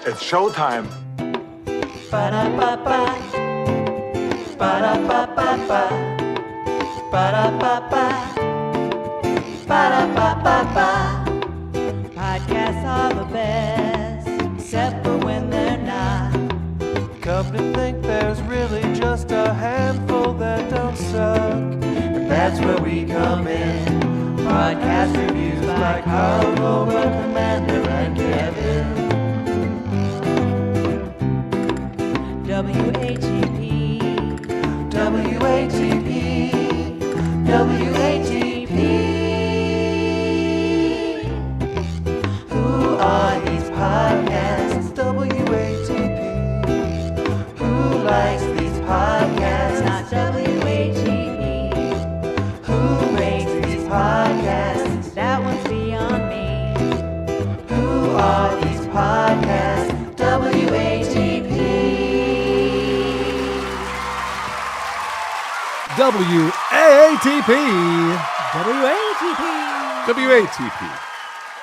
It's showtime. Ba-da-ba-ba. Ba-da-ba-ba-ba. Ba-da-ba-ba. Ba-da-ba-ba-ba. Podcasts are the best, except for when they're not. Come to think there's really just a handful that don't suck. And that's where we come in. Podcast reviews by Carl, Laura, Commander, and Kevin. W-A-T-P, W-A-T-P, W-A-T-P. Who are these podcasts? W-A-T-P. Who likes these podcasts? Not W-A-T-P. Who rates these podcasts? That one's beyond me. Who are these podcasts? W-A-T-P. WATP. WATP.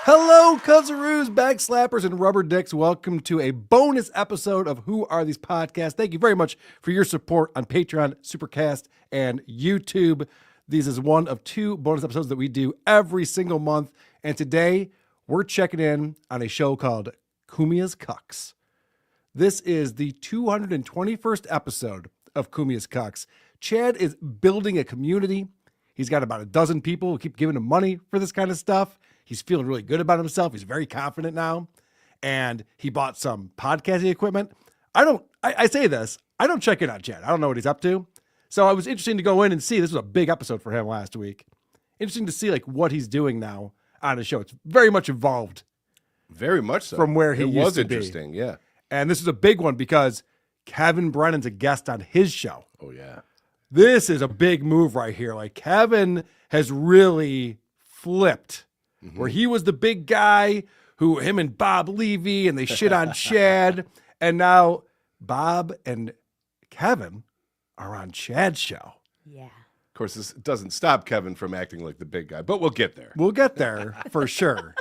Hello, Cuzzaroos, Backslappers, and Rubber Dicks. Welcome to a bonus episode of Who Are These Podcasts? Thank you very much for your support on Patreon, Supercast, and YouTube. This is one of two bonus episodes that we do every single month. And today, we're checking in on a show called Cumia's Cucks. This is the 221st episode of Cumia's Cucks. Chad is building a community. He's got about a dozen people who keep giving him money for this kind of stuff. He's feeling really good about himself. He's very confident now. And he bought some podcasting equipment. I say this, I don't check in on Chad. I don't know what he's up to. So it was interesting to go in and see. This was a big episode for him last week. Interesting to see like what he's doing now on his show. It's very much evolved. Very much so. From where he used to be. It was interesting, yeah. And this is a big one because Kevin Brennan's a guest on his show. Oh, yeah. This is a big move right here. Like Kevin has really flipped where he was the big guy who him and Bob Levy and they shit on Chad. And now Bob and Kevin are on Chad's show. Yeah. Of course, this doesn't stop Kevin from acting like the big guy, but we'll get there. We'll get there for sure.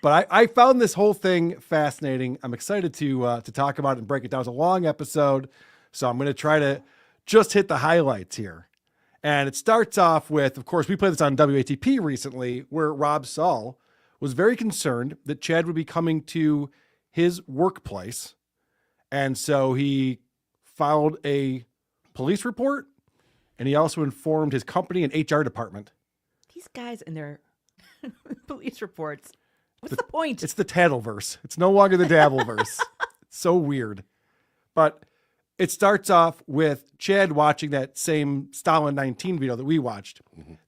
But I found this whole thing fascinating. I'm excited to talk about it and break it down. It's a long episode, so I'm going to try to just hit the highlights here. And it starts off with, of course, we played this on WATP recently, where Rob Saul was very concerned that Chad would be coming to his workplace. And so he filed a police report, and he also informed his company and HR department. These guys and their police reports. What's the point? It's the Tattleverse. It's no longer the Dabbleverse. It's so weird. But it starts off with Chad watching that same Stalin 19 video that we watched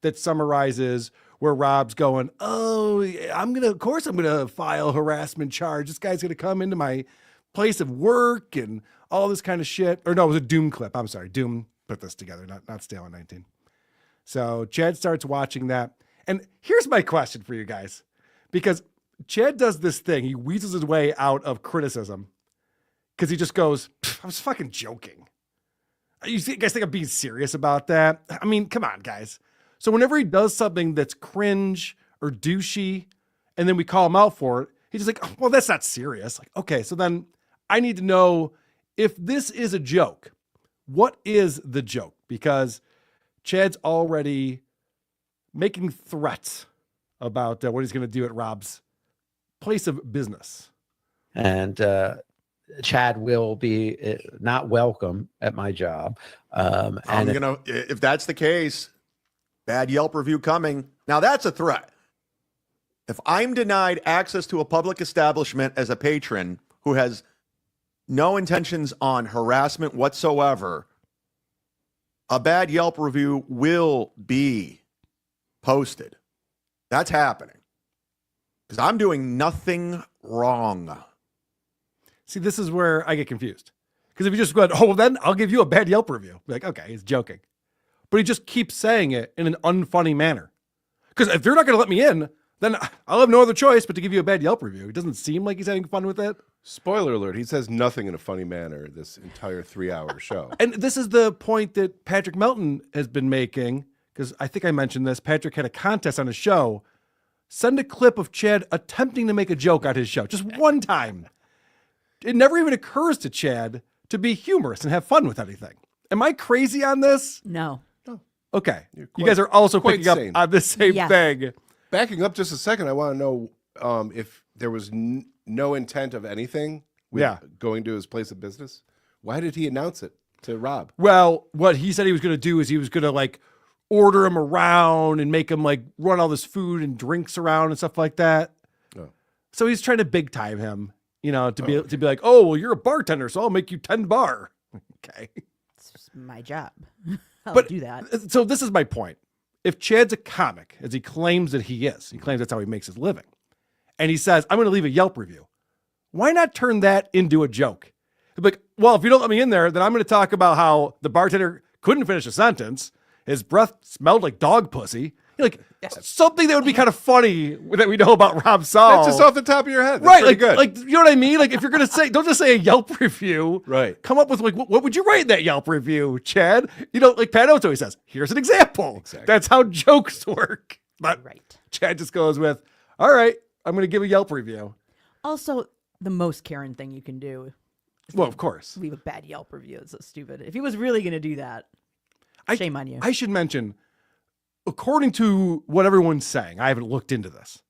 that summarizes where Rob's going, oh, I'm going to file a harassment charge. This guy's going to come into my place of work and all this kind of shit. Or no, it was a Doom clip. I'm sorry. Doom put this together, not Stalin 19. So Chad starts watching that. And here's my question for you guys, because Chad does this thing. He weasels his way out of criticism because he just goes, I was fucking joking. You guys think I'm being serious about that? I mean, come on, guys. So whenever he does something that's cringe or douchey, and then we call him out for it, he's just like, oh, well, that's not serious. Like, okay, so then I need to know if this is a joke. What is the joke? Because Chad's already making threats about what he's going to do at Rob's place of business. And Chad will be not welcome at my job. If that's the case, bad Yelp review coming. Now that's a threat. If I'm denied access to a public establishment as a patron who has no intentions on harassment whatsoever, a bad Yelp review will be posted. That's happening. Because I'm doing nothing wrong. See, this is where I get confused. Because if you just go, oh, well, then I'll give you a bad Yelp review. Be like, okay, he's joking. But he just keeps saying it in an unfunny manner. Because if they're not going to let me in, then I'll have no other choice but to give you a bad Yelp review. It doesn't seem like he's having fun with it. Spoiler alert, he says nothing in a funny manner this entire 3-hour show. And this is the point that Patrick Melton has been making, because I think I mentioned this. Patrick had a contest on his show. Send a clip of Chad attempting to make a joke on his show. Just one time. it never even occurs to Chad to be humorous and have fun with anything. Am I crazy on this? No. Okay. You're You guys are also quite picking up sane. on the same Yes. thing. Backing up just a second, I want to know if there was no intent of anything with going to his place of business. Why did he announce it to Rob? Well, what he said he was going to do is he was going to like order him around and make him like run all this food and drinks around and stuff like that. Oh. So he's trying to big time him, to be like, oh, well, you're a bartender, so I'll make you 10 bar. Okay. It's my job. I'll But do that. So this is my point. If Chad's a comic, as he claims that he is, he claims that's how he makes his living, and he says, I'm going to leave a Yelp review, why not turn that into a joke? He'd be like, well, if you don't let me in there, then I'm going to talk about how the bartender couldn't finish a sentence. His breath smelled like dog pussy. Like something that would be kind of funny that we know about Rob Saul. That's just off the top of your head. That's Right, pretty good. like you know what I mean? Like if you're gonna say, don't just say a Yelp review. Right. Come up with like what would you rate in that Yelp review, Chad? Like Pat Oto, he says, here's an example. Exactly. That's how jokes work. But Right. Chad just goes with, all right, I'm gonna give a Yelp review. Also, the most Karen thing you can do Well, of course. leave a bad Yelp review. It's so stupid. If he was really going to do that, shame on you. I should mention, according to what everyone's saying, I haven't looked into this.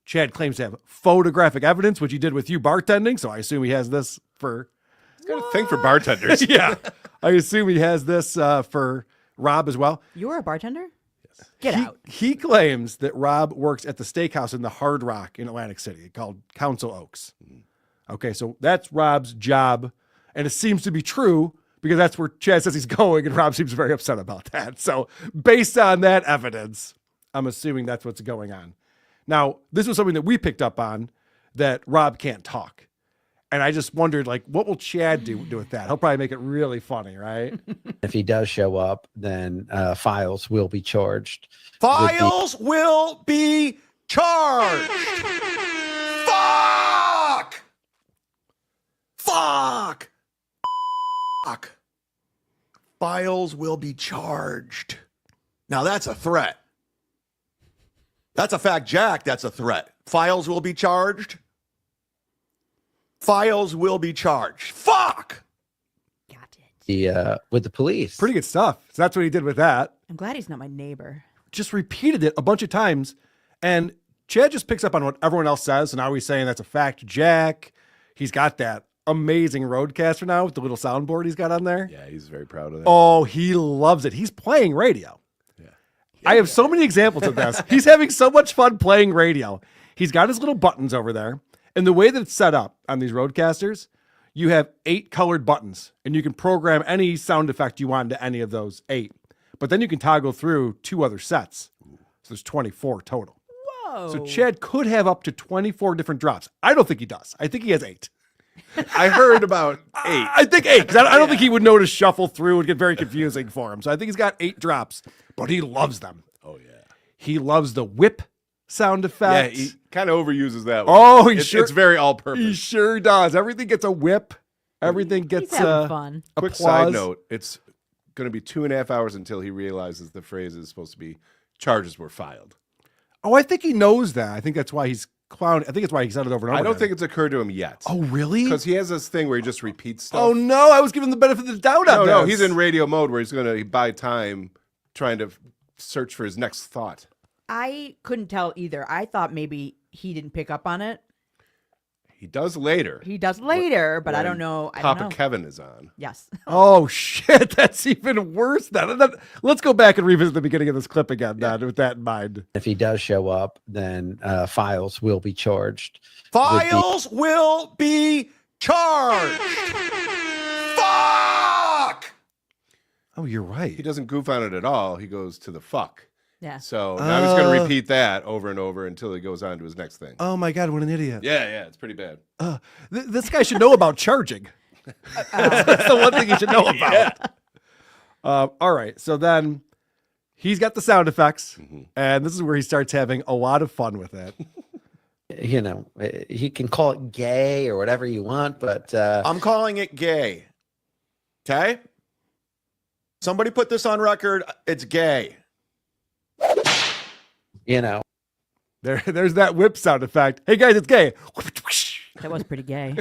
Chad claims to have photographic evidence, which he did with you bartending. So I assume he has this for. He's got a thing for bartenders. Yeah. I assume he has this for Rob as well. You were a bartender? Yes. Get out. He claims that Rob works at the steakhouse in the Hard Rock in Atlantic City called Council Oaks. Okay, so that's Rob's job. And it seems to be true because that's where Chad says he's going, and Rob seems very upset about that. So based on that evidence, I'm assuming that's what's going on. Now, this was something that we picked up on, that Rob can't talk. And I just wondered, like, what will Chad do with that? He'll probably make it really funny, right? If he does show up, then Files will be charged. Files will be charged. Fuck! Fuck! Fuck! Files will be charged. Now that's a threat. That's a fact, Jack. That's a threat. Files will be charged. Files will be charged. Fuck! Got it. With the police. Pretty good stuff. So that's what he did with that. I'm glad he's not my neighbor. Just repeated it a bunch of times. And Chad just picks up on what everyone else says. So now he's saying that's a fact, Jack. He's got that amazing roadcaster now with the little soundboard he's got on there. Yeah, he's very proud of that. Oh, he loves it. He's playing radio. Yeah. I have so many examples of this. He's having so much fun playing radio. He's got his little buttons over there. And the way that it's set up on these roadcasters, you have 8 colored buttons, and you can program any sound effect you want into any of those 8. But then you can toggle through 2 other sets. So there's 24 total. Whoa. So Chad could have up to 24 different drops. I don't think he does. I think he has 8. I heard about 8. I think 8, because I don't think he would know to shuffle through. It would get very confusing for him. So I think he's got 8 drops, but he loves them. Oh, yeah. He loves the whip sound Yeah, effect. he kind of overuses that one. Oh, he It's very all-purpose. He sure does. Everything gets a whip. Everything gets He's having fun. Quick applause. side note, it's going to be 2.5 hours until he realizes the phrase is supposed to be charges were filed. Oh, I think he knows that. I think that's why he's clowning. I think it's why he said it over and over I don't again. think it's occurred to him yet. Oh, really? Because he has this thing where he just repeats stuff. Oh, no. I was giving the benefit of the doubt on No, this. he's in radio mode where he's going to buy time trying to search for his next thought. I couldn't tell either. I thought maybe he didn't pick up on it. He does later. He does later, but I when don't know. I Papa don't know. Kevin is on. Yes. Oh, shit. That's even worse. Let's go back and revisit the beginning of this clip again, then, with that in mind. If he does show up, then Files will be charged. Files will be charged. Fuck! Oh, you're right. He doesn't goof on it at all. He goes to the fuck. Yeah. So now he's going to repeat that over and over until he goes on to his next thing. Oh, my God. What an idiot. Yeah, it's pretty bad. This guy should know about charging. That's the one thing he should know about. All right. So then he's got the sound effects, and this is where he starts having a lot of fun with it. You know, he can call it gay or whatever you want, but I'm calling it gay. Okay? Somebody put this on record. It's gay. you know, There's that whip sound effect. Hey, guys, it's gay. That was pretty gay.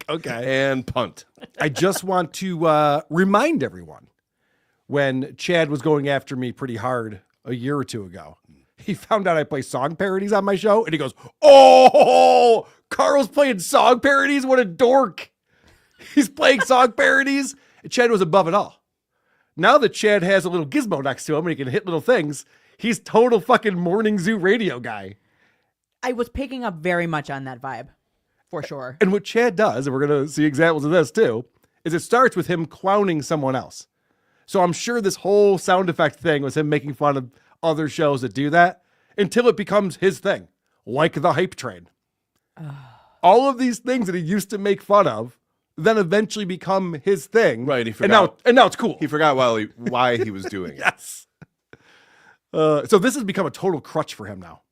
Okay. And punt. I just want to remind everyone when Chad was going after me pretty hard a year or two ago, he found out I play song parodies on my show and he goes, "Oh, Carl's playing song parodies? What a dork." He's playing song parodies. And Chad was above it all. Now that Chad has a little gizmo next to him and he can hit little things, he's total fucking morning zoo radio guy. I was picking up very much on that vibe, for sure. And what Chad does, and we're going to see examples of this too, is it starts with him clowning someone else. So I'm sure this whole sound effect thing was him making fun of other shows that do that until it becomes his thing, like the hype train. All of these things that he used to make fun of then eventually become his thing. Right, he and now forgot. it's cool. He forgot why he was doing it. Yes. So this has become a total crutch for him now.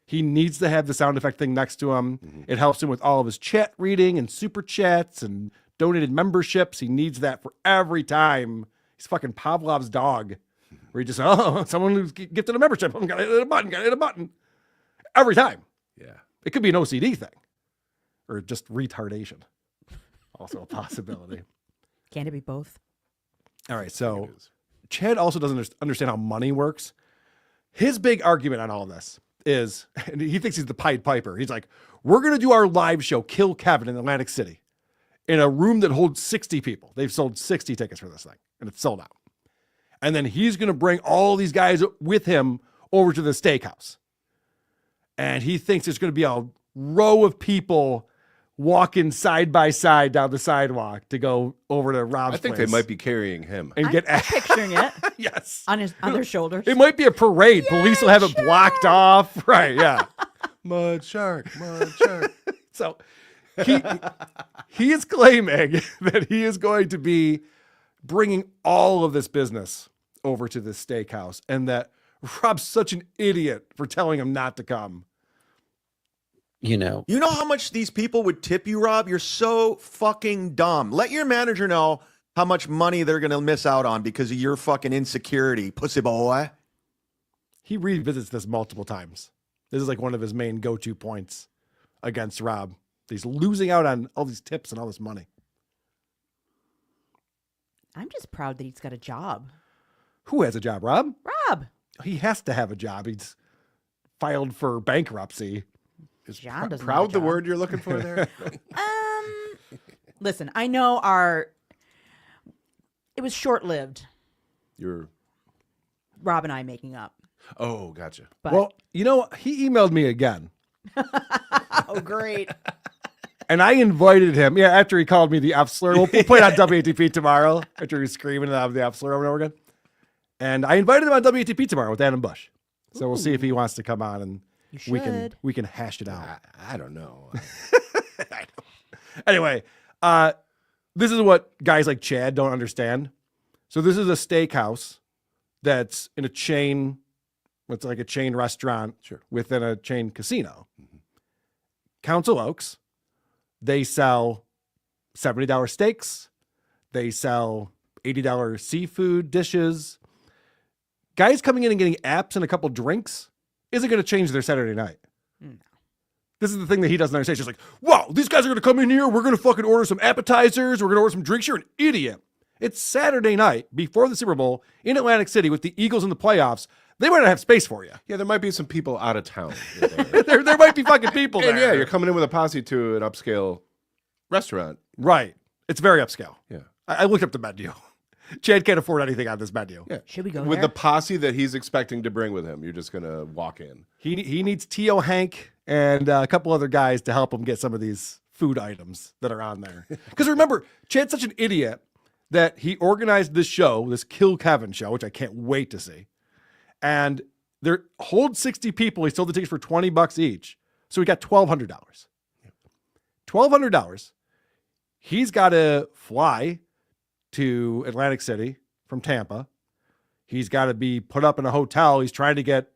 He needs to have the sound effect thing next to him. Mm-hmm. It helps him with all of his chat reading and super chats and donated memberships. He needs that for every time. He's fucking Pavlov's dog, where he just, someone who's gifted a membership. I'm gonna hit a button. Every time. Yeah. It could be an OCD thing or just retardation. Also a possibility. Can it be both? All right. So Chad also doesn't understand how money works. His big argument on all of this is, and he thinks he's the Pied Piper. He's like, we're going to do our live show, Kill Kevin, in Atlantic City in a room that holds 60 people. They've sold 60 tickets for this thing and it's sold out. And then he's going to bring all these guys with him over to the steakhouse. And he thinks there's going to be a row of people walking side by side down the sidewalk to go over to Rob's I think place they might be carrying him. and get I'm picturing it yes. on their shoulders. It might be a parade. Police will have it blocked off. Right, yeah. Mud shark, mud shark. So he is claiming that he is going to be bringing all of this business over to this steakhouse and that Rob's such an idiot for telling him not to come. You know how much these people would tip you, Rob? You're so fucking dumb. Let your manager know how much money they're going to miss out on because of your fucking insecurity, pussy boy. He revisits this multiple times. This is like one of his main go-to points against Rob. He's losing out on all these tips and all this money. I'm just proud that he's got a job. Who has a job, Rob? Rob. He has to have a job. He's filed for bankruptcy. Is John doesn't have a proud the job. word you're looking for there? Listen, I know it was short-lived, You're. Rob and I making up. Oh, gotcha. But, Well, he emailed me again. oh, great. And I invited him. Yeah, after he called me the F slur. We'll play it on WATP tomorrow after he was screaming and the F slur over and over again. And I invited him on WATP tomorrow with Adam Bush. So we'll see if he wants to come on and You we can hash it out. I don't know. Anyway, this is what guys like Chad don't understand. So this is a steakhouse that's in a chain. It's like a chain restaurant within a chain casino. Mm-hmm. Council Oaks, they sell $70 steaks. They sell $80 seafood dishes. Guys coming in and getting apps and a couple drinks isn't going to change their Saturday night. No. This is the thing that he doesn't understand. He's just like, wow, these guys are going to come in here. We're going to fucking order some appetizers. We're going to order some drinks. You're an idiot. It's Saturday night before the Super Bowl in Atlantic City with the Eagles in the playoffs. They might not have space for you. Yeah, there might be some people out of town. there might be fucking people there. And yeah, you're coming in with a posse to an upscale restaurant. Right. It's very upscale. Yeah. I looked up the menu. Chad can't afford anything on this menu. Yeah. Should we go with there? the posse that he's expecting to bring with him? You're just gonna walk in. He needs T.O. Hank and a couple other guys to help him get some of these food items that are on there. Because remember, Chad's such an idiot that he organized this show, this Kill Kevin show, which I can't wait to see. And there hold 60 people. He sold the tickets for $20 each. So he got $1,200. $1,200. He's got to fly to Atlantic City from Tampa. He's got to be put up in a hotel. He's trying to get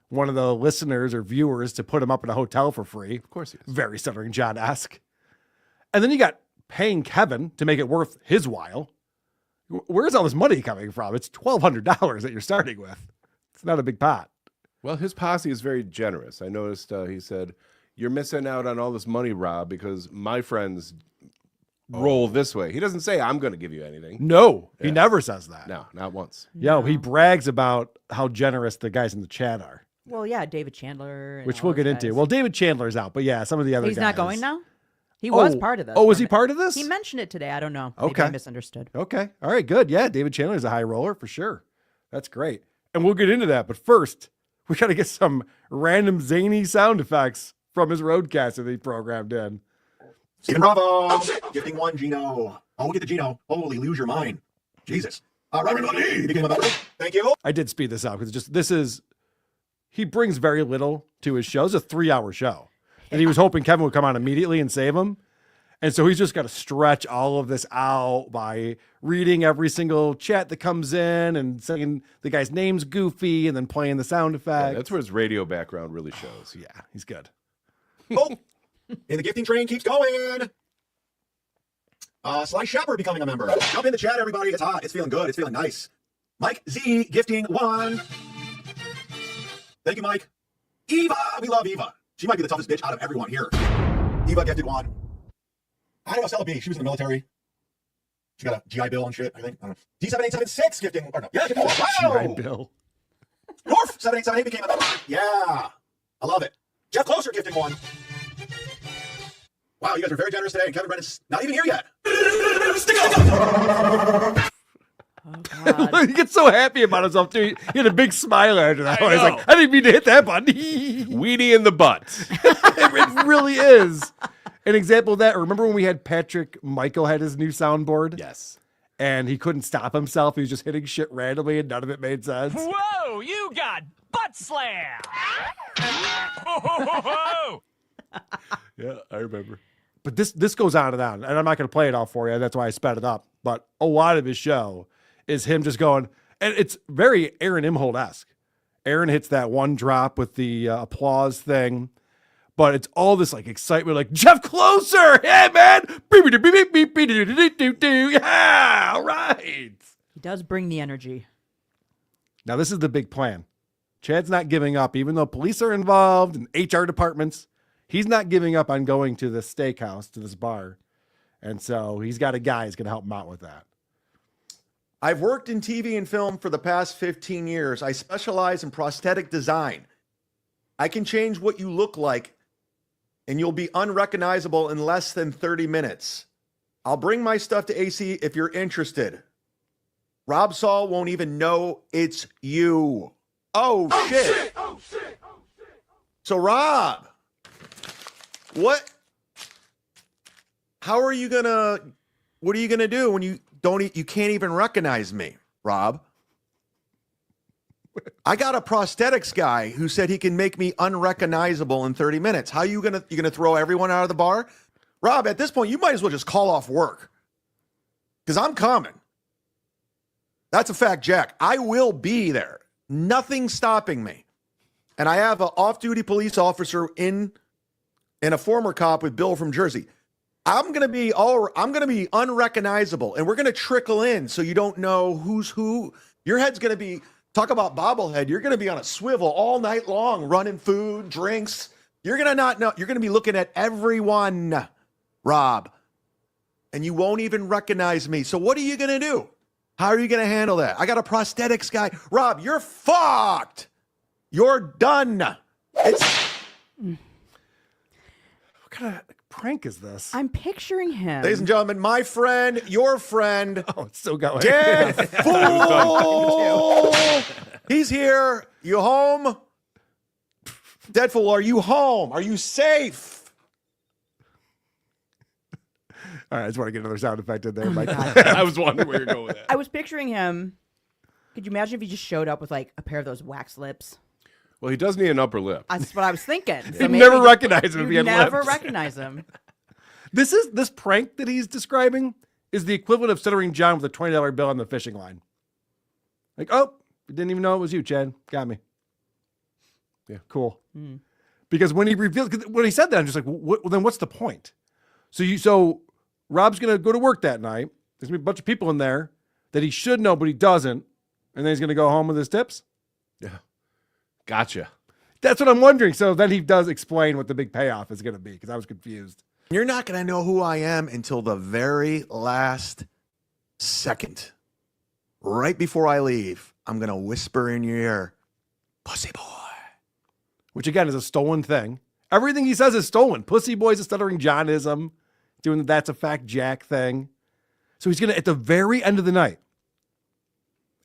one of the listeners or viewers to put him up in a hotel for free. Of course he is. Very Stuttering John-esque. And then you got paying Kevin to make it worth his while. Where's all this money coming from? It's $1,200 that you're starting with. It's not a big pot. Well, his posse is very generous. I noticed he said you're missing out on all this money, Rob, because my friends roll this way. He doesn't say, I'm going to give you anything. No, he never says that. No, not once. Yo, he brags about how generous the guys in the chat are, Well, yeah, David Chandler. And which all we'll get those into. guys. Well, David Chandler's out, but yeah, some of the other He's guys. not going now? He was part of this. Oh, was he part of this? He mentioned it today. I don't know. Maybe Okay. I misunderstood. Okay. All right, good. Yeah, David Chandler's a high roller for sure. That's great. And we'll get into that. But first, we got to get some random zany sound effects from his roadcaster that he programmed in. Stephen Bravo! Gifting 1, Gino. Oh, get the Gino. Holy, lose your mind. Jesus. Robert Money became a member. Thank you. I did speed this up because he brings very little to his show. It's a 3-hour show. And he was hoping Kevin would come on immediately and save him. And so he's just got to stretch all of this out by reading every single chat that comes in and saying the guy's name's goofy and then playing the sound effect. Yeah, that's where his radio background really shows. Yeah, he's good. Oh, and the gifting train keeps going. Sly Shepard becoming a member. Jump in the chat, everybody. It's hot. It's feeling good. It's feeling nice. Mike Z gifting 1. Thank you, Mike. Eva. We love Eva. She might be the toughest bitch out of everyone here. Eva gifted 1. I don't know Stella B. She was in the military. She got a GI Bill and shit, I think. I don't know. D7876 gifting. Or no. Yeah, gifting 1. Wow. GI Bill. North 7878 became a member. Yeah. I love it. Jeff Closer gifting 1. Wow, you guys are very generous today, and Kevin Brennan's not even here yet. Stick it! Oh, God. He gets so happy about himself, too. He had a big smile after that. He's like, I didn't mean to hit that button. Weenie in the butt. It really is. An example of that, remember when we had Patrick Michael had his new soundboard? Yes. And he couldn't stop himself. He was just hitting shit randomly and none of it made sense. Whoa, you got butt slam! Ho, ho, ho, ho. Yeah, I remember. But this goes on, and I'm not going to play it all for you. That's why I sped it up. But a lot of his show is him just going, and it's very Aaron Imholte-esque. Aaron hits that one drop with the applause thing, but it's all this like excitement, like Jeff Closer, yeah, man, yeah, all right. He does bring the energy. Now this is the big plan. Chad's not giving up, even though police are involved and HR departments. He's not giving up on going to this steakhouse, to this bar. And so he's got a guy who's going to help him out with that. I've worked in TV and film for the past 15 years. I specialize in prosthetic design. I can change what you look like, and you'll be unrecognizable in less than 30 minutes. I'll bring my stuff to AC if you're interested. Rob Saul won't even know it's you. Oh, shit. Oh, shit. Oh, shit. So, Rob, what are you gonna do when you can't even recognize me, Rob? I got a prosthetics guy who said he can make me unrecognizable in 30 minutes. How you gonna throw everyone out of the bar? Rob, at this point, you might as well just call off work. Because I'm coming. That's a fact, Jack. I will be there. Nothing's stopping me. And I have an off-duty police officer and a former cop with Bill from Jersey. I'm gonna be unrecognizable, and we're gonna trickle in so you don't know who's who. Your head's gonna be, talk about bobblehead, you're gonna be on a swivel all night long, running food, drinks. You're gonna not know, you're gonna be looking at everyone, Rob, and you won't even recognize me. So what are you gonna do? How are you gonna handle that? I got a prosthetics guy. Rob, you're fucked. You're done. What kind of prank is this? I'm picturing him. Ladies and gentlemen, my friend, your friend, Oh, it's still going. Dead Fool. He's here. You home? Dead Fool, are you home? Are you safe? All right, I just want to get another sound effect in there, Mike. I was wondering where you're going with that. I was picturing him. Could you imagine if he just showed up with like a pair of those wax lips? Well, he does need an upper lip. That's what I was thinking. So You'd maybe never recognize him if he had never lips. recognize him. This prank that he's describing is the equivalent of centering John with a $20 bill on the fishing line. Like, oh, didn't even know it was you, Chad. Got me. Yeah, cool. Because when he said that, I'm just like, well, then what's the point? So Rob's gonna go to work that night. There's gonna be a bunch of people in there that he should know, but he doesn't, and then he's gonna go home with his tips. Yeah. Gotcha. That's what I'm wondering. So then he does explain what the big payoff is going to be because I was confused. You're not going to know who I am until the very last second. Right before I leave, I'm going to whisper in your ear, Pussy Boy. Which again is a stolen thing. Everything he says is stolen. Pussy Boy's a stuttering Johnism, doing the That's a Fact Jack thing. So he's going to, at the very end of the night,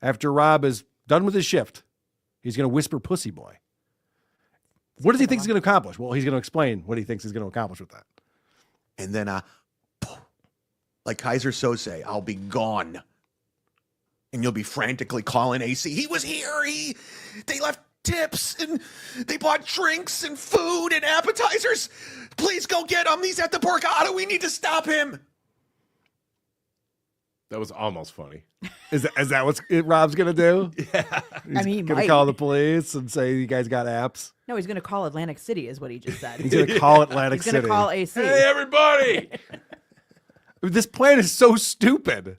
after Rob is done with his shift, he's going to whisper Pussy Boy. What does he think he's going to accomplish? Well, he's going to explain what he thinks he's going to accomplish with that. And then, like Kaiser Sose, I'll be gone. And you'll be frantically calling AC. He was here. They left tips and they bought drinks and food and appetizers. Please go get him. He's at the Borgata. We need to stop him. That was almost funny. Is that what Rob's going to do? Yeah. I mean, he going to might. call the police and say, you guys got apps? No, he's going to call Atlantic City, is what he just said. He's going to call Atlantic He's going City. to call AC. Hey, everybody. This plan is so stupid.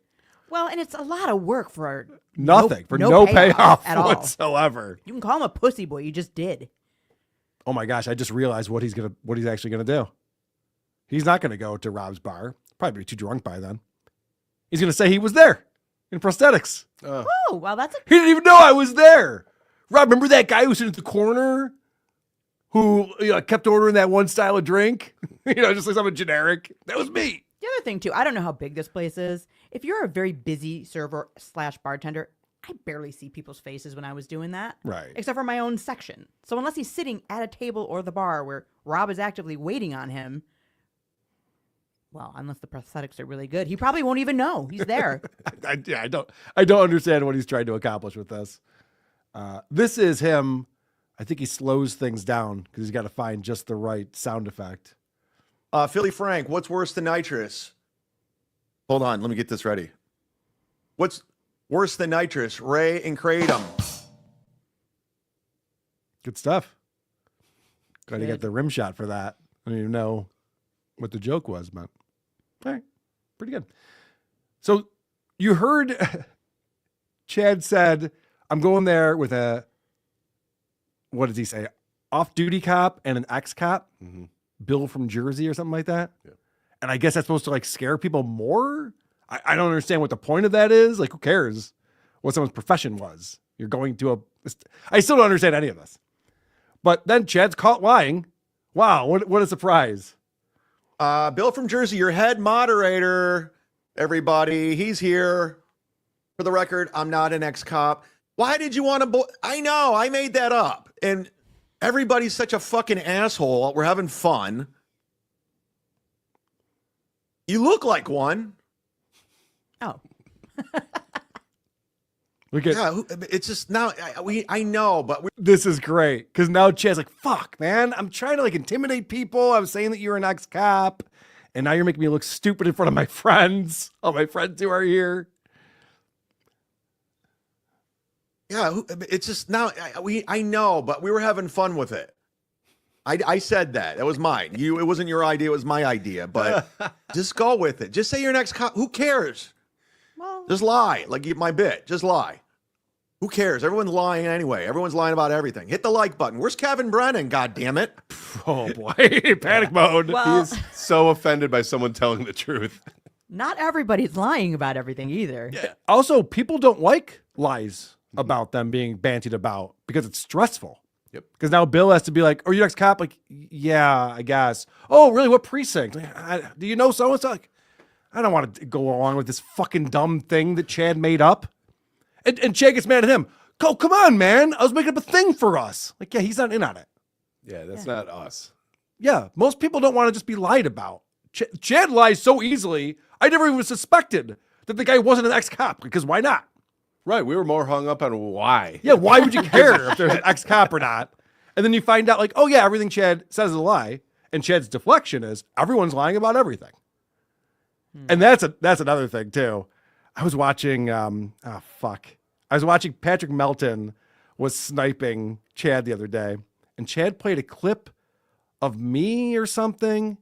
Well, and it's a lot of work for Nothing. For no payoff at all. whatsoever. You can call him a pussy boy. You just did. Oh my gosh, I just realized what he's actually gonna do. He's not gonna go to Rob's bar. Probably be too drunk by then. He's gonna say he was there in prosthetics. Oh, well, that's a He didn't even know I was there. Rob, remember that guy who was in the corner who kept ordering that one style of drink? Just like something generic. That was me. The other thing, too, I don't know how big this place is. If you're a very busy server / bartender, I barely see people's faces when I was doing that. Right. Except for my own section. So unless he's sitting at a table or the bar where Rob is actively waiting on him, well, unless the prosthetics are really good, he probably won't even know he's there. I don't understand what he's trying to accomplish with this. This is him. I think he slows things down because he's got to find just the right sound effect. Philly Frank, what's worse than nitrous? Hold on, let me get this ready. What's worse than nitrous? Ray and Kratom. Good stuff. Glad you got the rim shot for that. I don't even know what the joke was, but all right, pretty good. So you heard Chad said, I'm going there with what does he say? Off-duty cop and an ex-cop. Mm-hmm. Bill from Jersey or something like that. Yeah. And I guess that's supposed to scare people more. I don't understand what the point of that is. Who cares what someone's profession was? You're going to I still don't understand any of this. But then Chad's caught lying. Wow, what a surprise. Bill from Jersey, your head moderator, everybody. He's here. For the record, I'm not an ex-cop. Why did you want to... I know, I made that up. And everybody's such a fucking asshole. We're having fun. You look like one. Oh. It's just now, I know, but this is great because now Chad's like, fuck, man. I'm trying to intimidate people. I was saying that you're an ex-cop, and now you're making me look stupid in front of my friends. All my friends who are here. Yeah, it's just now, I know, but we were having fun with it. I said that. That was mine. It wasn't your idea. It was my idea. But just go with it. Just say you're an ex-cop. Who cares? Well, Just lie. My bit. Just lie. Who cares? Everyone's lying anyway. Everyone's lying about everything. Hit the like button. Where's Kevin Brennan? God damn it. Oh, boy. Panic mode. Well, He's so offended by someone telling the truth. not everybody's lying about everything either. Yeah. Also, people don't like lies about them being bantied about because it's stressful. Yep. Because now Bill has to be like, "Are you ex-cop?" Yeah, I guess. Oh, really? What precinct? Do you know so-and-so? I don't want to go along with this fucking dumb thing that Chad made up. And Chad gets mad at him. Oh, come on, man. I was making up a thing for us. Yeah, he's not in on it. Yeah, that's not us. Yeah, most people don't want to just be lied about. Chad lies so easily, I never even suspected that the guy wasn't an ex-cop, because why not? Right, we were more hung up on why. Yeah, why would you care if there's an ex-cop or not? And then you find out, oh yeah, everything Chad says is a lie, and Chad's deflection is everyone's lying about everything. And that's another thing too. I was watching I was watching Patrick Melton was sniping Chad the other day, and Chad played a clip of me or something,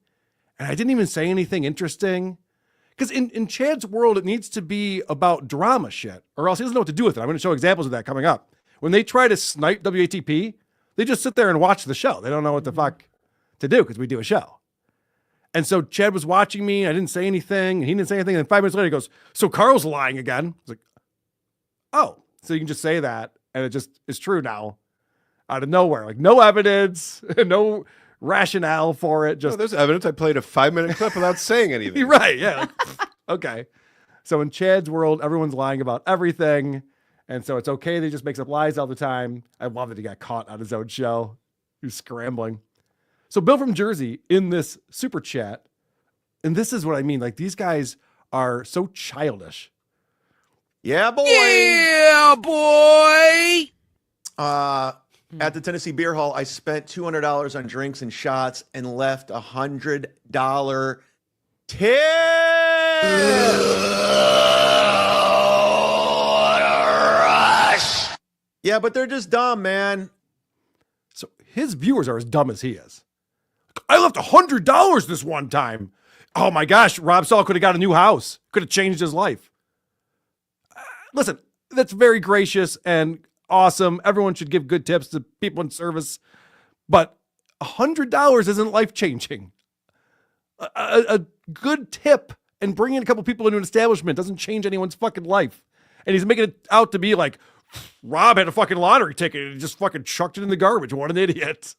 and I didn't even say anything interesting. Because in Chad's world, it needs to be about drama shit, or else he doesn't know what to do with it. I'm going to show examples of that coming up. When they try to snipe WATP, They just sit there and watch the show. They don't know what the fuck to do because we do a show. And so Chad was watching me. I didn't say anything. And he didn't say anything. And then 5 minutes later, he goes, so Carl's lying again. I was like, oh, so you can just say that. And it just is true now out of nowhere. Like no evidence, no rationale for it. Just there's evidence. I played a 5-minute clip without saying anything. Right. Yeah. Like, okay. So in Chad's world, everyone's lying about everything. And so it's okay that he just makes up lies all the time. I love that he got caught on his own show. He was scrambling. So Bill from Jersey in this super chat, and this is what I mean. Like these guys are so childish. Yeah, boy. Yeah, boy. At the Tennessee Beer Hall, I spent $200 on drinks and shots and left $100 tip. Yeah, but they're just dumb, man. So his viewers are as dumb as he is. I left $100 this one time. Oh my gosh, Rob Saul could have got a new house. Could have changed his life. Listen, that's very gracious and awesome. Everyone should give good tips to people in service. But $100 isn't life-changing. A good tip and bringing a couple people into an establishment doesn't change anyone's fucking life. And he's making it out to be like, Rob had a fucking lottery ticket and he just fucking chucked it in the garbage. What an idiot.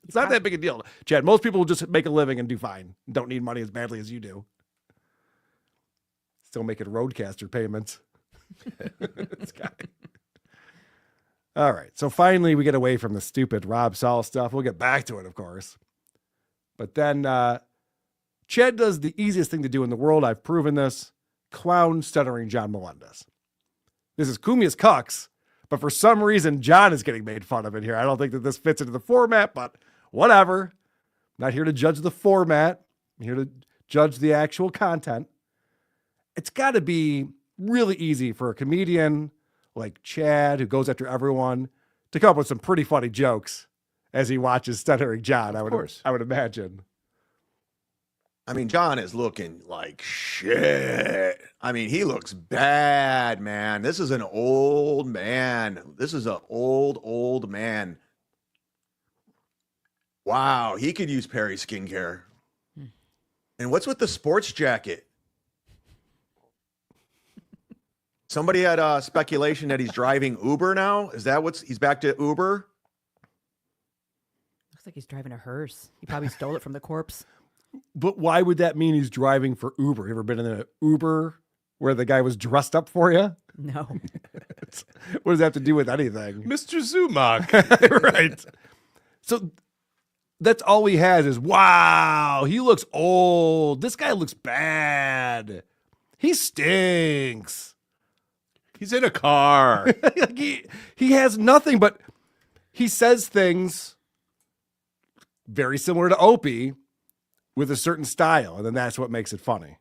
It's not that big a deal. Chad, most people will just make a living and do fine. Don't need money as badly as you do. Still making roadcaster payments. This guy. All right. So finally we get away from the stupid Rob Saul stuff. We'll get back to it, of course. But then Chad does the easiest thing to do in the world. I've proven this. Clown stuttering John Melendez. This is Cumia's Cucks, but for some reason, John is getting made fun of in here. I don't think that this fits into the format, but whatever. I'm not here to judge the format. I'm here to judge the actual content. It's got to be really easy for a comedian like Chad, who goes after everyone, to come up with some pretty funny jokes as he watches Stuttering John, I would imagine. I mean, John is looking like shit. I mean, he looks bad, man. This is an old man. This is an old man. Wow, he could use Perry skincare. And what's with the sports jacket? Somebody had speculation that he's driving Uber now. Is that he's back to Uber? Looks like he's driving a hearse. He probably stole it from the corpse. But why would that mean he's driving for Uber? You ever been in an Uber where the guy was dressed up for you? No. What does that have to do with anything? Mr. Zumock. Right. So that's all he has is, wow, he looks old. This guy looks bad. He stinks. He's in a car. Like he has nothing, but he says things very similar to Opie with a certain style. And then that's what makes it funny.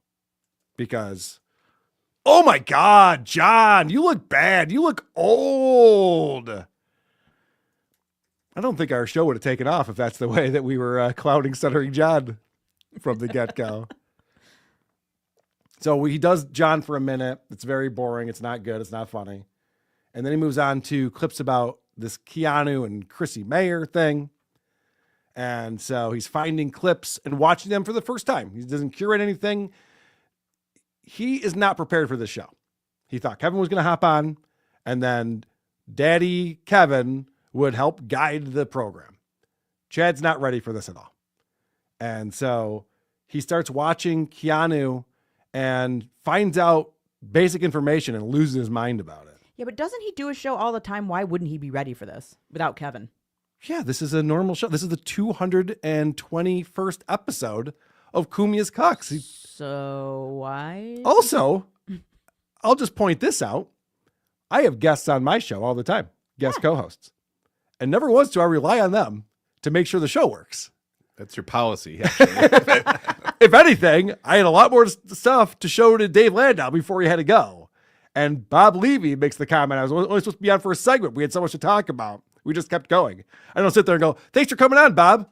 Because, oh my God, John, you look bad. You look old. I don't think our show would have taken off if that's the way that we were clowning Stuttering John from the get-go. So he does John for a minute. It's very boring. It's not good. It's not funny. And then he moves on to clips about this Keanu and Chrissy Mayer thing. And so he's finding clips and watching them for the first time. He doesn't curate anything. He is not prepared for this show. He thought Kevin was going to hop on, and then Daddy Kevin would help guide the program. Chad's not ready for this at all. And so he starts watching Keanu and finds out basic information and loses his mind about it. Yeah, but doesn't he do a show all the time? Why wouldn't he be ready for this without Kevin? Yeah, this is a normal show. This is the 221st episode of Cumia's Cucks. So why? Also, I'll just point this out. I have guests on my show all the time, guest co-hosts. And never once do I rely on them to make sure the show works. That's your policy, actually. If anything, I had a lot more stuff to show to Dave Landau before he had to go. And Bob Levy makes the comment, I was only supposed to be on for a segment. We had so much to talk about. We just kept going. I don't sit there and go, thanks for coming on, Bob.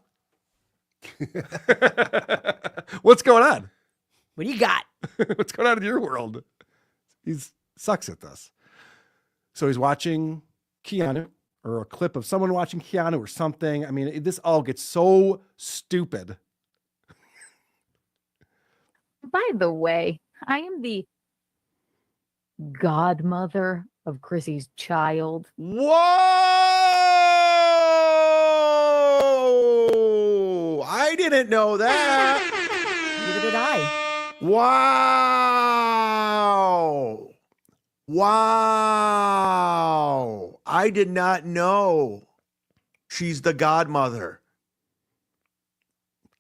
What's going on? What do you got? What's going on in your world? He sucks at this. So he's watching Keanu, or a clip of someone watching Keanu or something. I mean, this all gets so stupid. By the way, I am the godmother of Chrissy's child. Whoa! I didn't know that. Neither did I. Wow. Wow. I did not know she's the godmother.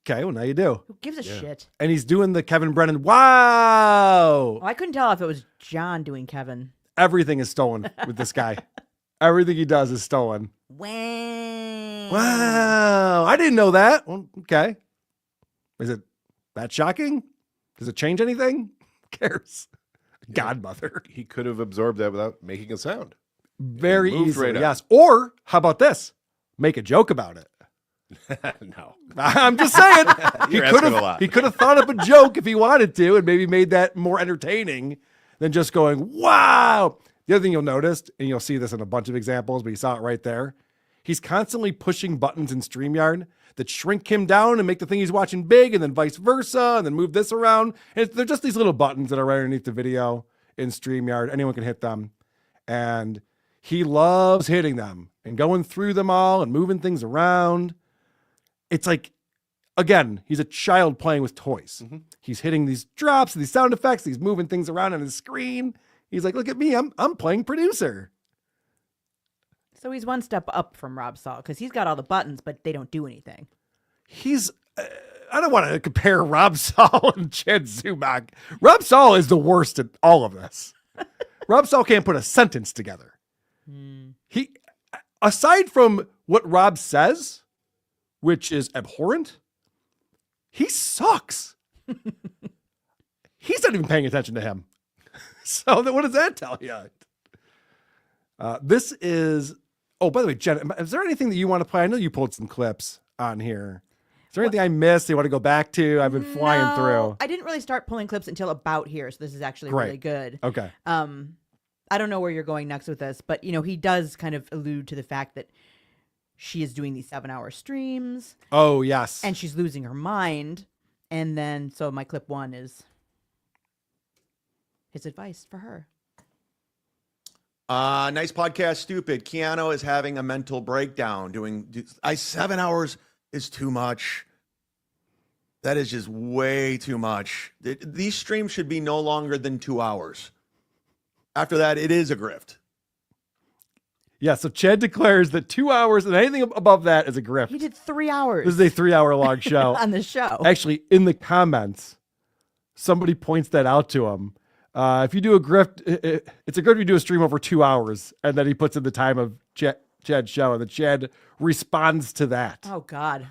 Okay, well, now you do. Who gives a shit? And he's doing the Kevin Brennan. Wow. Well, I couldn't tell if it was John doing Kevin. Everything is stolen with this guy. Everything he does is stolen. Wow. I didn't know that. Well, okay. Is it that shocking? Does it change anything? Who cares? Godmother. He could have absorbed that without making a sound. Very moved easily, right up. yes. Or how about this? Make a joke about it. No. I'm just saying. You're asking a lot. He could have thought up a joke if he wanted to and maybe made that more entertaining than just going, wow. The other thing you'll notice, and you'll see this in a bunch of examples, but you saw it right there. He's constantly pushing buttons in StreamYard that shrink him down and make the thing he's watching big, and then vice versa, and then move this around. And they're just these little buttons that are right underneath the video in StreamYard. Anyone can hit them. And he loves hitting them and going through them all and moving things around. It's like, again, he's a child playing with toys. Mm-hmm. He's hitting these drops, these sound effects, he's moving things around on his screen. He's like, look at me, I'm playing producer. So he's one step up from Rob Saul because he's got all the buttons, but they don't do anything. He's, I don't want to compare Rob Saul and Chad Zumock. Rob Saul is the worst at all of this. Rob Saul can't put a sentence together. He, aside from what Rob says, which is abhorrent, he sucks. He's not even paying attention to him. So then what does that tell you? This is, oh, by the way, Jen, is there anything that you want to play? I know you pulled some clips on here. Is there anything I missed you want to go back to? I've been flying through. I didn't really start pulling clips until about here, so this is actually Great. really good. Okay. I don't know where you're going next with this, but, you know, he does kind of allude to the fact that she is doing these 7-hour streams. Oh, yes. And she's losing her mind. And then, so my clip one is his advice for her. Nice podcast, stupid. Keanu is having a mental breakdown. 7 hours is too much. That is just way too much. These streams should be no longer than 2 hours. After that, it is a grift. Yeah, so Chad declares that 2 hours and anything above that is a grift. He did 3 hours. This is a 3-hour long show. On the show. Actually, in the comments, somebody points that out to him. If you do a grift, it's a grift if you do a stream over 2 hours, and then he puts in the time of Chad's show, and then Chad responds to that. Oh, God.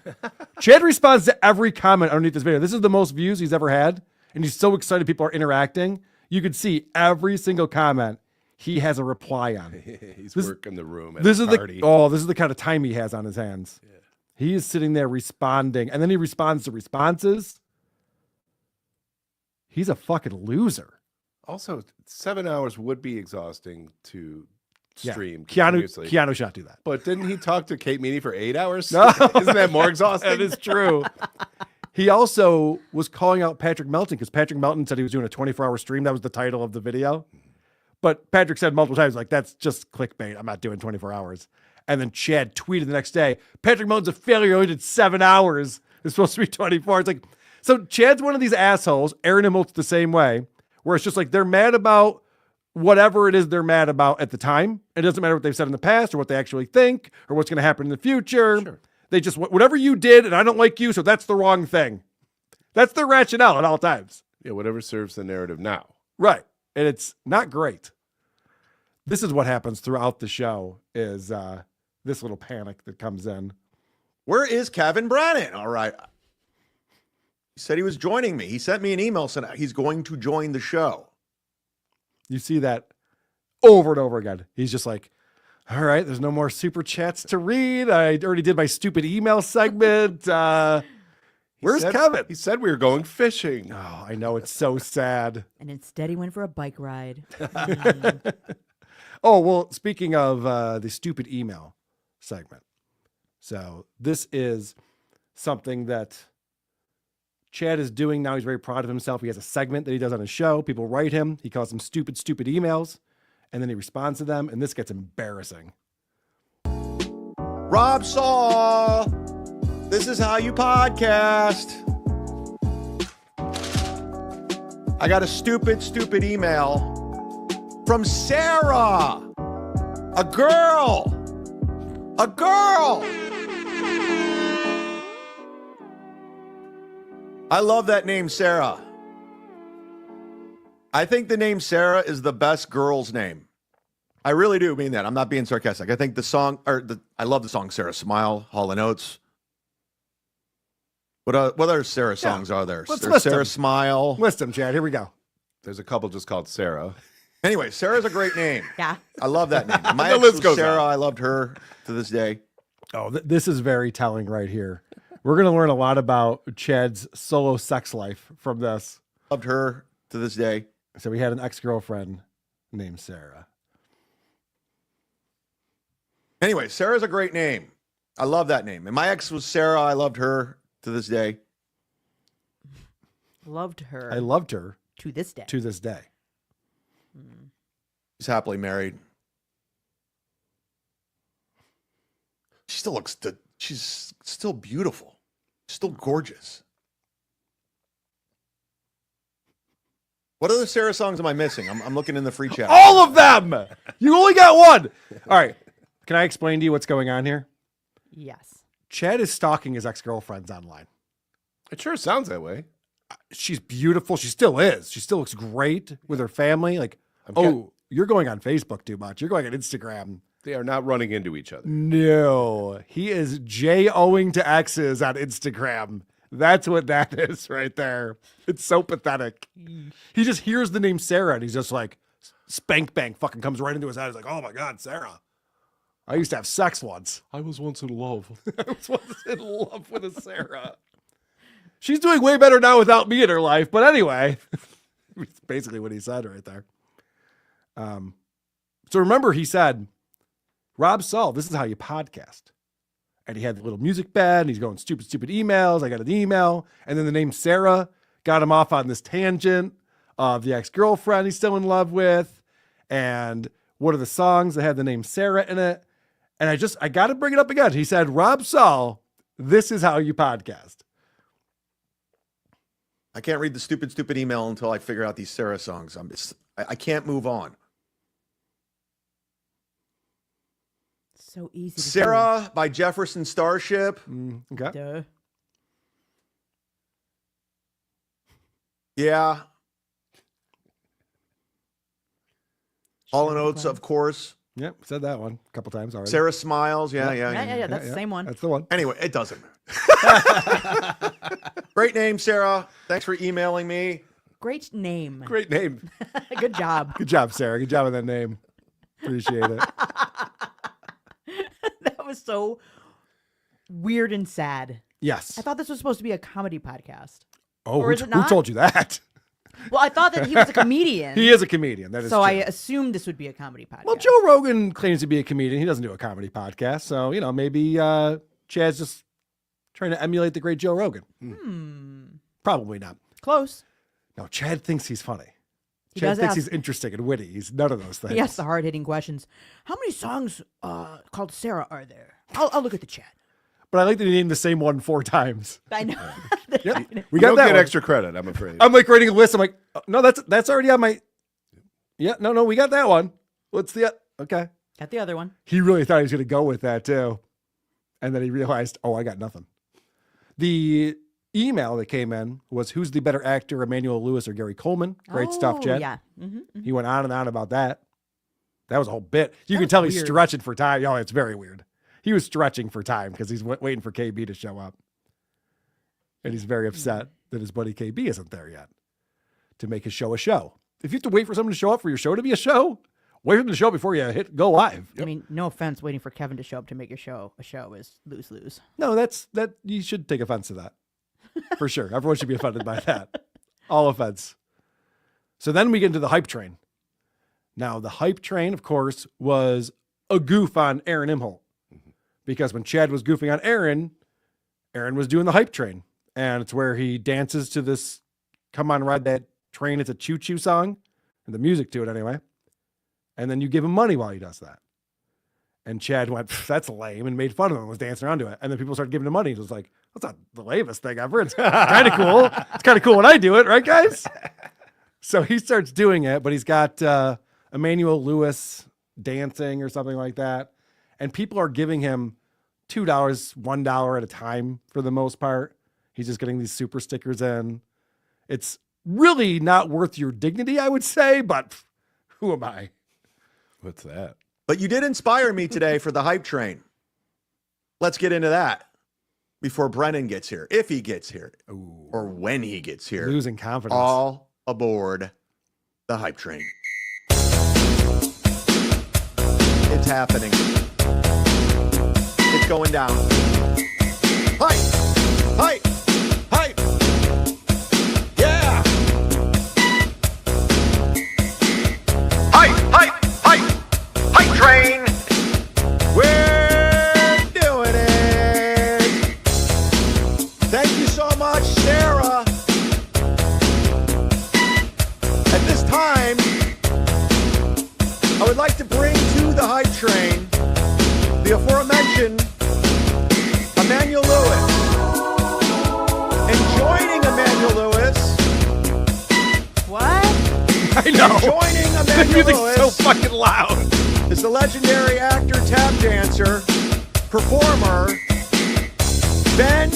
Chad responds to every comment underneath this video. This is the most views he's ever had, and he's so excited people are interacting. You can see every single comment he has a reply on. He's working the room at this a is party. this is the kind of time he has on his hands. Yeah. He is sitting there responding, and then he responds to responses. He's a fucking loser. Also, 7 hours would be exhausting to stream. Keanu should not do that. But didn't he talk to Kate Meany for 8 hours? No. Isn't that more exhausting? That is true. He also was calling out Patrick Melton because Patrick Melton said he was doing a 24-hour stream. That was the title of the video. But Patrick said multiple times, like, that's just clickbait. I'm not doing 24 hours. And then Chad tweeted the next day, Patrick Melton's a failure. He only did 7 hours. It's supposed to be 24. It's like, so Chad's one of these assholes. Aaron Imholte's the same way, where it's just like they're mad about whatever it is they're mad about at the time. It doesn't matter what they've said in the past or what they actually think or what's going to happen in the future. Sure. They just, whatever you did, and I don't like you, so that's the wrong thing. That's their rationale at all times. Yeah, whatever serves the narrative now. Right. And it's not great. This is what happens throughout the show is this little panic that comes in. Where is Kevin Brennan? All right. He said he was joining me. He sent me an email saying he's going to join the show. You see that over and over again. He's just like, all right, there's no more super chats to read. I already did my stupid email segment. Where's Kevin? He said we were going fishing. Oh, I know. It's so sad. And instead he went for a bike ride. Oh, well, speaking of the stupid email, segment. So this is something that Chad is doing now. He's very proud of himself. He has a segment that he does on his show. People write him. He calls them stupid emails, and then he responds to them, and this gets embarrassing. Rob Saul, this is how you podcast. I got a stupid email from Sarah. A girl. I love that name, Sarah. I think the name Sarah is the best girl's name. I really do mean that. I'm not being sarcastic. I think the song, I love the song Sarah Smile, Hall & Oates. What other Sarah songs are there? Let's There's list Sarah them. Smile. List them, Chad. Here we go. There's a couple just called Sarah. Anyway, Sarah's a great name. Yeah. I love that name. My The ex list was goes Sarah. on. I loved her to this day. Oh, this is very telling right here. We're going to learn a lot about Chad's solo sex life from this. Loved her to this day. So we had an ex-girlfriend named Sarah. Anyway, Sarah's a great name. I love that name. And my ex was Sarah. I loved her to this day. Loved her. I loved her to this day. to this day. She's happily married. She still looks she's still beautiful. Still gorgeous. What other Sarah songs am I missing? I'm looking in the free chat. All of them! You only got one! All right. Can I explain to you what's going on here? Yes. Chad is stalking his ex-girlfriends online. It sure sounds that way. She's beautiful. She still is. She still looks great with her family. Like, you're going on Facebook too much. You're going on Instagram. They are not running into each other. No. He is J-Oing to exes on Instagram. That's what that is right there. It's so pathetic. He just hears the name Sarah and he's just like, spank bang fucking comes right into his head. He's like, oh my God, Sarah. I used to have sex once. I was once in love. I was once in love with a Sarah. She's doing way better now without me in her life. But anyway, it's basically what he said right there. So remember, he said, Rob Saul, this is how you podcast. And he had the little music bed and he's going stupid emails. I got an email. And then the name Sarah got him off on this tangent of the ex-girlfriend he's still in love with. And what are the songs that have the name Sarah in it? And I got to bring it up again. He said, Rob Saul, this is how you podcast. I can't read the stupid email until I figure out these Sarah songs. I can't move on. So easy to Sarah by Jefferson Starship. Okay. Duh. Yeah. Hall & Oates, of course. Yep, said that one a couple times already. Sarah Smiles. Yeah. That's the same one. That's the one. Anyway, it doesn't. Great name, Sarah. Thanks for emailing me. Great name. Great name. Good job. Good job, Sarah. Good job on that name. Appreciate it. That was so weird and sad. Yes. I thought this was supposed to be a comedy podcast. Oh, Or is it who not? told you that? Well, I thought that he was a comedian. He is a comedian. That is so true. I assumed this would be a comedy podcast. Well, Joe Rogan claims to be a comedian. He doesn't do a comedy podcast. So, maybe Chad's just trying to emulate the great Joe Rogan. Probably not. Close. No, Chad thinks he's funny. He Chad does thinks ask- he's interesting and witty. He's none of those things. He asks the hard-hitting questions. How many songs called Sarah are there? I'll look at the chat. But I like that he named the same one 4 times. I know. Yep. We We got don't that get one. extra credit, I'm afraid. I'm like writing a list. I'm like, oh, no, that's already on my. Yeah, no, we got that one. What's the okay? Got the other one. He really thought he was going to go with that too, and then he realized, oh, I got nothing. The email that came in was, "Who's the better actor, Emmanuel Lewis or Gary Coleman?" Great stuff, Chad. Yeah. He went on and on about that. That was a whole bit. You That can was tell he's weird. stretching for time. Oh, it's very weird. He was stretching for time because he's waiting for KB to show up. And he's very upset that his buddy KB isn't there yet to make his show a show. If you have to wait for someone to show up for your show to be a show, wait for them to show up before you hit go live. I mean, no offense, waiting for Kevin to show up to make your show a show is lose-lose. No, that you should take offense to that. For sure. Everyone should be offended by that. All offense. So then we get into the hype train. Now, the hype train, of course, was a goof on Aaron Imholte. because when Chad was goofing on Aaron was doing the hype train. And it's where he dances to this "Come on, Ride That Train, It's a Choo-Choo" song, and the music to it anyway. And then you give him money while he does that. And Chad went, "That's lame," and made fun of him and was dancing around to it. And then people started giving him money. He was like, "That's not the lamest thing ever. It's kind of cool. It's kind of cool when I do it, right, guys?" So he starts doing it, but he's got Emmanuel Lewis dancing or something like that. And people are giving him $2, $1 at a time for the most part. He's just getting these super stickers in. It's really not worth your dignity, I would say, but who am I? What's that? But you did inspire me today for the hype train. Let's get into that before Brennan gets here, if he gets here, or when he gets here. Losing confidence. All aboard the hype train. It's happening. It's going down. Hype! Hype! Hype! Yeah! Hype! Hype! Hype! Hype train! We're doing it! Thank you so much, Sarah. At this time, I would like to bring to the hype train the aforementioned Emmanuel Lewis. And joining Emmanuel Lewis. What? I know. Joining The Emmanuel music's Lewis so fucking loud. is the legendary actor, tap dancer, performer, Ben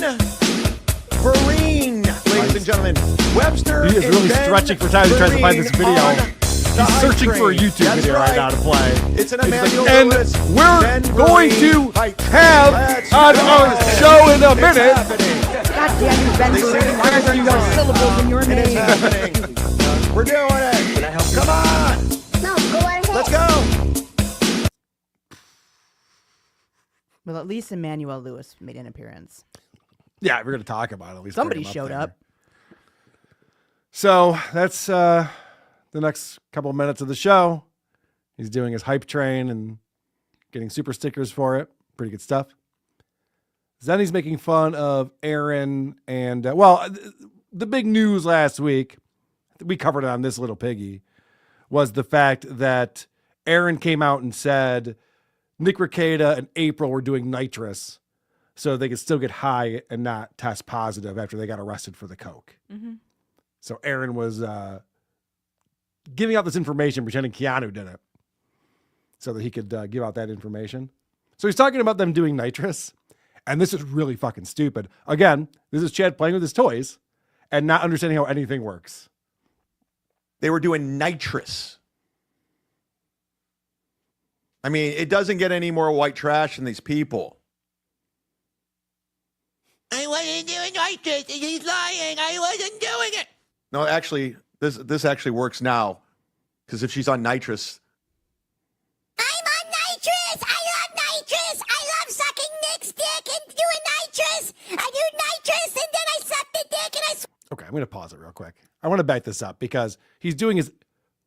Vereen, ladies and gentlemen. Webster He is and really Ben stretching for time to try to find this Vereen video. on He's the hype searching for a train. YouTube That's video right now to play. It's an He's like, Emmanuel and Lewis, we're Ben going Vereen to hype train. have Let's on go. our show in a It's minute. happening. God damn you, Ben They say Vereen. Why are there it's no on. syllables in your It is name? happening. We're doing it. Can I help? Come on. No, go ahead. Let's go. Well, at least Emmanuel Lewis made an appearance. Yeah, we're going to talk about it. At least Somebody bring him showed there. up. So that's the next couple of minutes of the show. He's doing his hype train and getting super stickers for it. Pretty good stuff. Then he's making fun of Aaron and, the big news last week, we covered it on This Little Piggy, was the fact that Aaron came out and said Nick Rekieta and April were doing nitrous so they could still get high and not test positive after they got arrested for the coke. Mm-hmm. So Aaron was giving out this information, pretending Keanu did it so that he could give out that information. So he's talking about them doing nitrous. And this is really fucking stupid. Again, this is Chad playing with his toys and not understanding how anything works. They were doing nitrous. I mean, it doesn't get any more white trash than these people. I wasn't doing nitrous. He's lying. I wasn't doing it. No, actually, this actually works now. Because if she's on nitrous. I'm on nitrous. I love nitrous. I love sucking Nick's dick and doing nitrous. I do nitrous and then I suck the dick and I. Okay, I'm going to pause it real quick. I want to back this up because he's doing his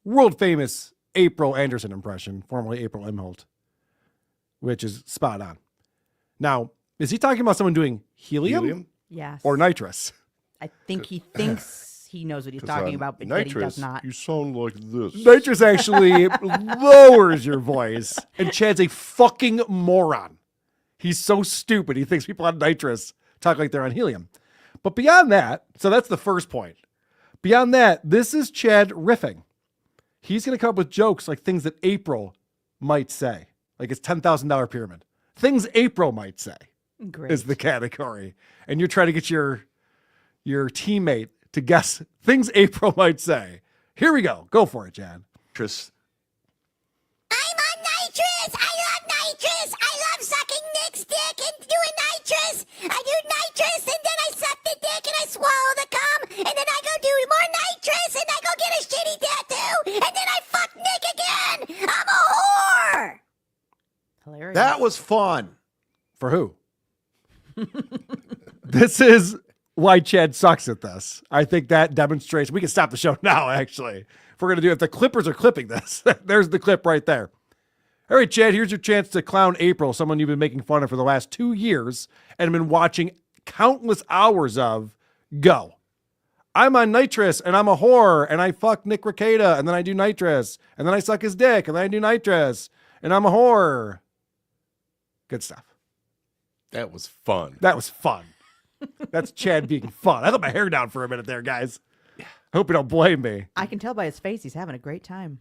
world famous April Anderson impression, formerly April Imholte, which is spot on. Now, is he talking about someone doing helium? Yes. Or nitrous? I think he thinks he knows what he's talking about, but yet he does not. You sound like this. Nitrous actually lowers your voice. And Chad's a fucking moron. He's so stupid. He thinks people on nitrous talk like they're on helium. But beyond that, so that's the first point. Beyond that, this is Chad riffing. He's going to come up with jokes like things that April might say. Like it's $10,000 pyramid. Things April might say. Great. Is the category. And you're trying to get your teammate to guess things April might say. Here we go. Go for it, Chad. Nitrous. I'm on nitrous. I love nitrous. I love sucking Nick's dick and doing nitrous. I do nitrous and then I suck the dick and I swallow the cum and then I go do more nitrous and I go get a shitty tattoo and then I fuck Nick again. I'm a whore. Hilarious. That was fun. For who? This is why Chad sucks at this. I think that demonstrates. We can stop the show now, actually. If we're going to do it, if the Clippers are clipping this, there's the clip right there. All right, Chad, here's your chance to clown April, someone you've been making fun of for the last 2 years and been watching countless hours of. Go. I'm on nitrous and I'm a whore and I fuck Nick Rekieta and then I do nitrous and then I suck his dick and then I do nitrous and I'm a whore. Good stuff. That was fun. That was fun. That's Chad being fun. I let my hair down for a minute there, guys. I hope you don't blame me. I can tell by his face he's having a great time.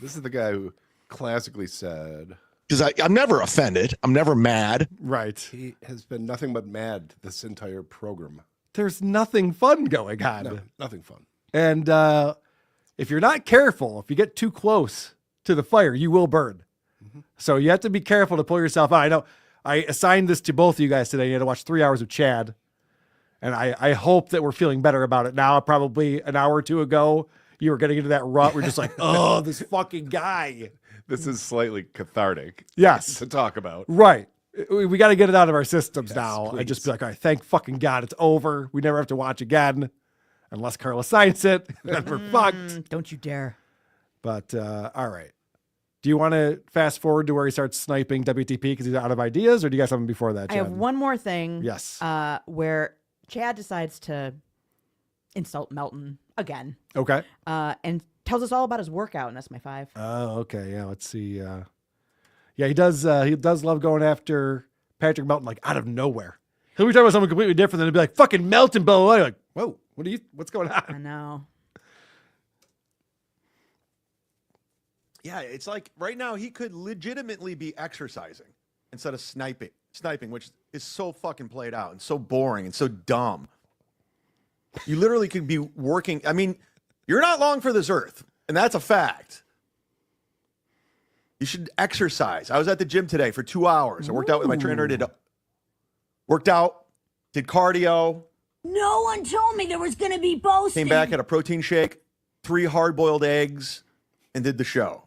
This is the guy who classically said, Because I'm never offended. I'm never mad. Right. he has been nothing but mad this entire program. There's nothing fun going on. No, nothing fun. And if you're not careful, if you get too close to the fire, you will burn. So you have to be careful to pull yourself out. I know I assigned this to both of you guys today. You had to watch 3 hours of Chad. And I hope that we're feeling better about it now. Probably an hour or two ago, you were getting into that rut. We're just like, oh, this fucking guy. This is slightly cathartic. Yes. To talk about. Right. We got to get it out of our systems now. please. And just be like, all right, thank fucking God it's over. We never have to watch again. Unless Carla signs it. Then we're fucked. Don't you dare. But all right. Do you want to fast forward to where he starts sniping WTP because he's out of ideas? Or do you guys have him before that, I Chad? have one more thing. Yes. Where Chad decides to insult Melton again. Okay. And tells us all about his workout, and that's my 5. Oh, okay. Yeah, let's see. Yeah, he does love going after Patrick Melton like out of nowhere. He'll be talking about something completely different, then he'll be like, fucking Melton, blah, blah, blah. You're like, whoa, what's going I on? know. Yeah, it's like right now he could legitimately be exercising instead of sniping, which is so fucking played out and so boring and so dumb. You literally could be working. I mean, you're not long for this earth, and that's a fact. You should exercise. I was at the gym today for 2 hours. I worked out with my trainer, did cardio, No one told me there was going to be boasting. came back, had a protein shake, 3 hard-boiled eggs, and did the show.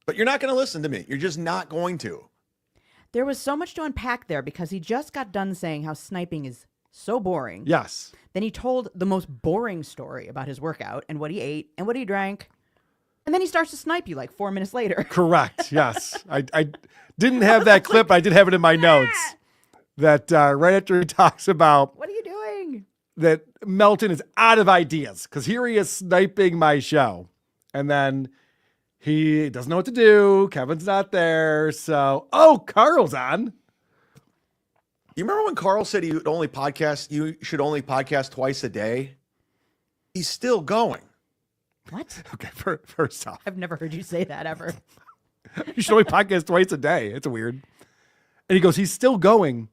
But you're not going to listen to me. You're just not going to. There was so much to unpack there because he just got done saying how sniping is so boring. Yes. Then he told the most boring story about his workout and what he ate and what he drank. And then he starts to snipe you like 4 minutes later. Correct. Yes. I didn't have that clip. I did have it in my notes. That right after he talks about What are you doing? that Melton is out of ideas because here he is sniping my show. And then he doesn't know what to do. Kevin's not there. So, Carl's on. You remember when Carl said you should only podcast twice a day? He's still going. What? Okay, first off, I've never heard you say that ever. you should only podcast twice a day. It's weird. And he goes, he's still going.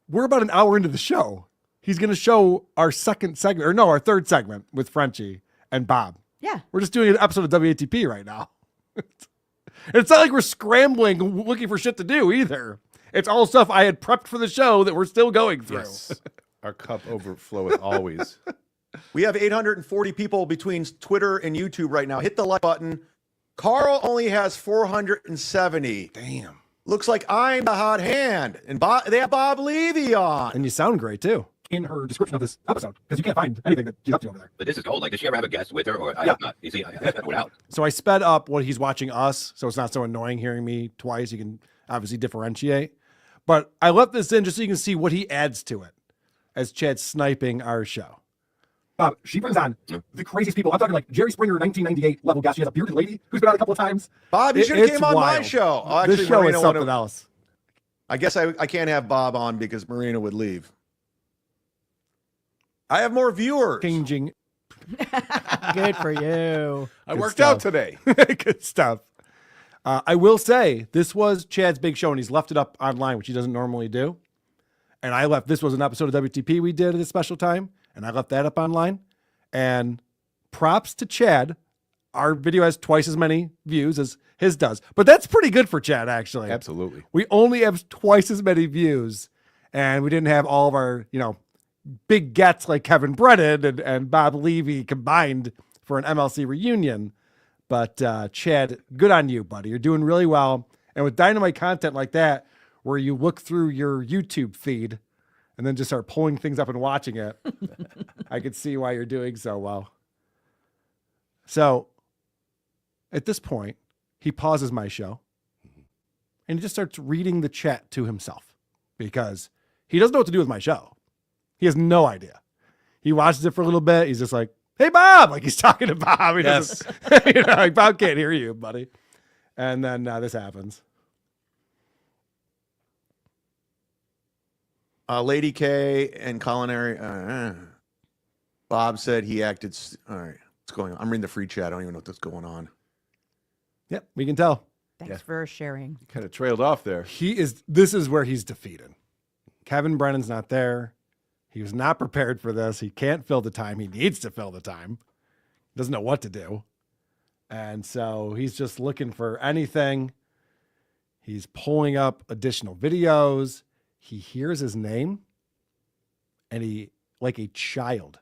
We're about an hour into the show. He's going to show our our third segment with Frenchie and Bob. Yeah. We're just doing an episode of WATP right now. It's not like we're scrambling, looking for shit to do either. It's all stuff I had prepped for the show that we're still going through. Yes. Our cup overfloweth always. We have 840 people between Twitter and YouTube right now. Hit the like button. Carl only has 470. Damn. Looks like I'm the hot hand. And they have Bob Levy on. And you sound great too. In her description of this episode, because you can't find anything that she's up to over there. But this is cold. Like, does she ever have a guest with her? Or I have not. You see, I have to put out. So I sped up what he's watching us, so it's not so annoying hearing me twice. You can obviously differentiate. But I left this in just so you can see what he adds to it as Chad's sniping our show. Bob, she brings on the craziest people. I'm talking like Jerry Springer, 1998 level guest. She has a bearded lady who's been on a couple of times. Bob, you should have came on my wild. show. Oh, This show is something else. I guess I can't have Bob on because Marina would leave. I have more viewers. Changing. Good for you. I Good worked stuff. out today. Good stuff. I will say this was Chad's big show, and he's left it up online, which he doesn't normally do. And I left. This was an episode of WTP we did at a special time, and I left that up online. And props to Chad. Our video has twice as many views as his does, but that's pretty good for Chad, actually. Absolutely. We only have twice as many views, and we didn't have all of our, big gets like Kevin Brennan and Bob Levy combined for an MLC reunion. But Chad, good on you, buddy. You're doing really well. And with dynamite content like that, where you look through your YouTube feed and then just start pulling things up and watching it, I could see why you're doing so well. So at this point, he pauses my show and he just starts reading the chat to himself because he doesn't know what to do with my show. He has no idea. He watches it for a little bit. He's just like, hey, Bob. Like he's talking to Bob. He doesn't, like Bob can't hear you, buddy. And then this happens. Lady K and culinary. Bob said he acted. All right. What's going on? I'm reading the free chat. I don't even know what's going on. Yep, we can tell. Thanks for sharing. Kind of trailed off there. This is where he's defeated. Kevin Brennan's not there. He was not prepared for this. He can't fill the time. He needs to fill the time. Doesn't know what to do. And so he's just looking for anything. He's pulling up additional videos. He hears his name and he, like a child,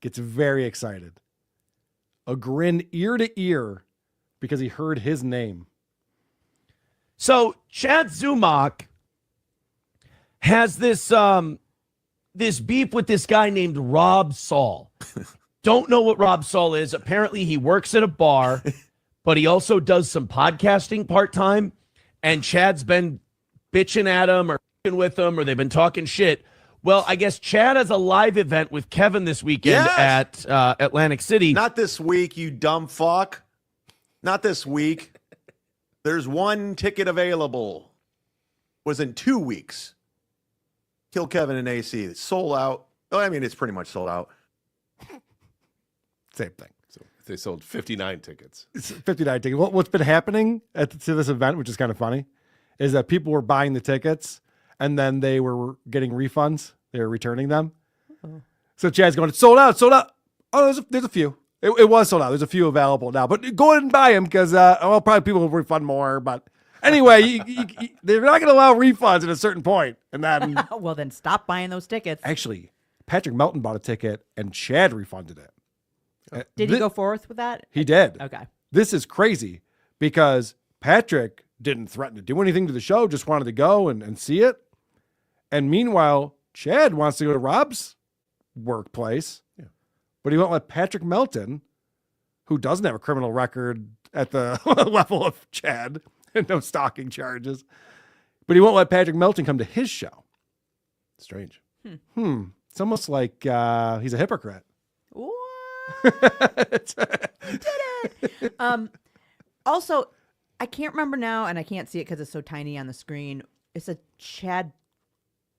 gets very excited. A grin ear to ear because he heard his name. So Chad Zumock has this this beef with this guy named Rob Saul. Don't know what Rob Saul is. Apparently he works at a bar, but he also does some podcasting part-time. And Chad's been bitching at him or with him, or they've been talking shit. Well, I guess Chad has a live event with Kevin this weekend at Atlantic City. Not this week, you dumb fuck. Not this week. There's one ticket available. Was in 2 weeks. Kill Kevin and AC. It's sold out. Oh, I mean, it's pretty much sold out. Same thing. So they sold 59 tickets. It's 59 tickets. What's been happening to this event, which is kind of funny, is that people were buying the tickets and then they were getting refunds. They were returning them. Oh. So Chad's going, it's sold out, sold out. Oh, there's a few. It was sold out. There's a few available now, but go ahead and buy them because, probably people will refund more. But anyway, they're not going to allow refunds at a certain point. And then, well, then stop buying those tickets. Actually, Patrick Melton bought a ticket and Chad refunded it. Did he go forth with that? He did. Okay. This is crazy because Patrick didn't threaten to do anything to the show, just wanted to go and see it. And meanwhile, Chad wants to go to Rob's workplace, but he won't let Patrick Melton, who doesn't have a criminal record at the level of Chad and no stalking charges, but he won't let Patrick Melton come to his show. Strange. It's almost like he's a hypocrite. Also, I can't remember now, and I can't see it because it's so tiny on the screen. It's a Chad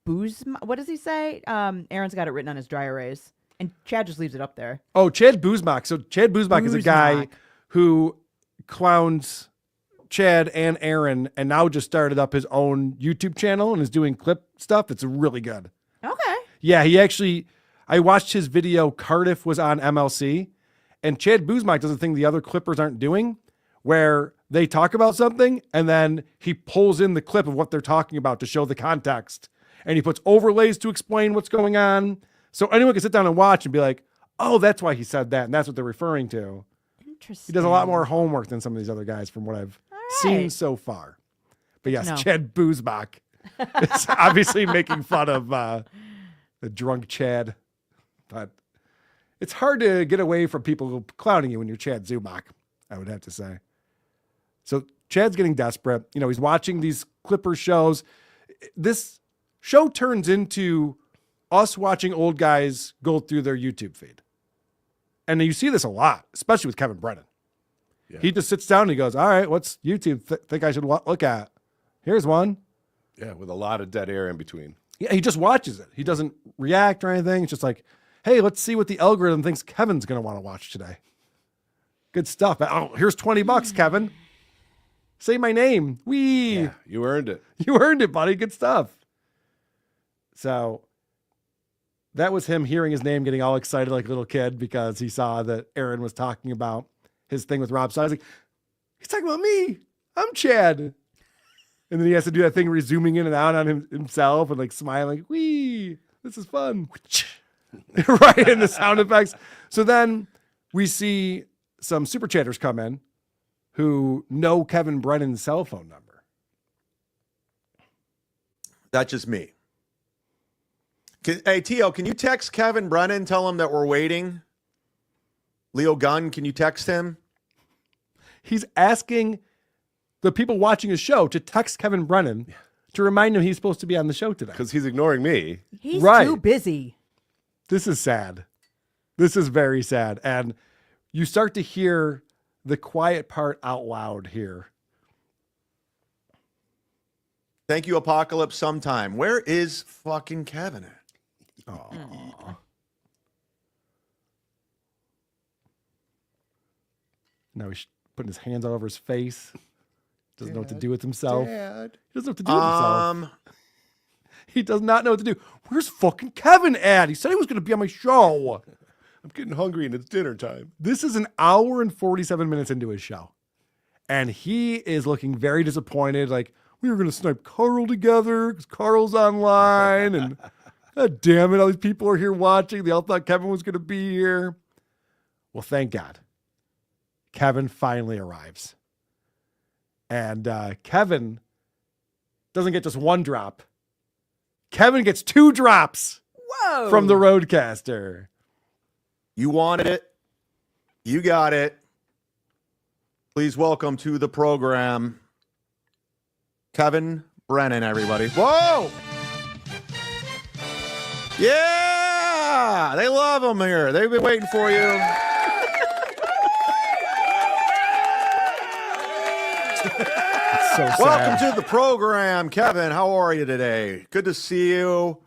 Boozma. What does he say? Aaron's got it written on his dry erase, and Chad just leaves it up there. Oh, Chad Zumock. So Chad Zumock is a guy who clowns Chad and Aaron, and now just started up his own YouTube channel and is doing clip stuff. It's really good. Okay. Yeah, I watched his video. Cardiff was on MLC, and Chad Zumock does a thing the other clippers aren't doing, where they talk about something and then he pulls in the clip of what they're talking about to show the context, and he puts overlays to explain what's going on, so anyone can sit down and watch and be like, "Oh, that's why he said that, and that's what they're referring to." Interesting. He does a lot more homework than some of these other guys, from what I've seen so far. But yes, Chad Zumock is obviously making fun of the drunk Chad. But it's hard to get away from people clowning you when you're Chad Zumock, I would have to say. So Chad's getting desperate. He's watching these Clipper shows. This show turns into us watching old guys go through their YouTube feed. And you see this a lot, especially with Kevin Brennan. Yeah. He just sits down and he goes, all right, what's YouTube think I should look at? Here's one. Yeah, with a lot of dead air in between. Yeah, he just watches it. He doesn't react or anything. It's just like, hey, let's see what the algorithm thinks Kevin's going to want to watch today. Good stuff. Oh, here's $20, Kevin. Say my name. Wee. Yeah, you earned it. You earned it, buddy. Good stuff. So that was him hearing his name, getting all excited like a little kid because he saw that Aaron was talking about his thing with Rob. So I was like, he's talking about me. I'm Chad. And then he has to do that thing where he's zooming in and out on himself and like smiling. Wee. This is fun. Right, in the sound effects. So then we see some super chatters come in who know Kevin Brennan's cell phone number. That's just me. Hey, Tio, can you text Kevin Brennan, tell him that we're waiting? Leo Gunn, can you text him? He's asking the people watching his show to text Kevin Brennan to remind him he's supposed to be on the show today. Because he's ignoring me. He's Right. too busy. This is sad. This is very sad. And you start to hear the quiet part out loud here. Thank you, Apocalypse. Sometime. Where is fucking Kevin at? Aww. Now he's putting his hands all over his face. Doesn't know what to do with himself. Dad. He doesn't know what to do with himself. He does not know what to do. Where's fucking Kevin at? He said he was going to be on my show. I'm getting hungry and it's dinner time. This is an hour and 47 minutes into his show. And he is looking very disappointed. Like, we were going to snipe Carl together because Carl's online. And God damn it, all these people are here watching. They all thought Kevin was going to be here. Well, thank God. Kevin finally arrives. And Kevin doesn't get just one drop. Kevin gets 2 drops from the Roadcaster. You wanted it. You got it. Please welcome to the program, Kevin Brennan, everybody. Whoa! Yeah! They love him here. They've been waiting for you. So sad. Welcome to the program, Kevin. How are you today? Good to see you.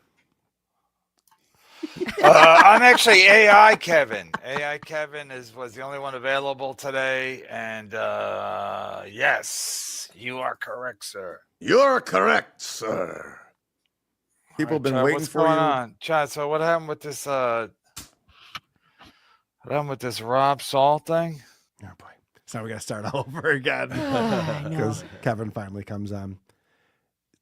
I'm actually AI Kevin. AI Kevin was the only one available today, and yes, you are correct, sir. You're correct, sir. People have been Chad, waiting what's for going you. on? Chad, so what happened with this? What happened with this Rob Saul thing? Oh boy! So we got to start all over again because Kevin finally comes on.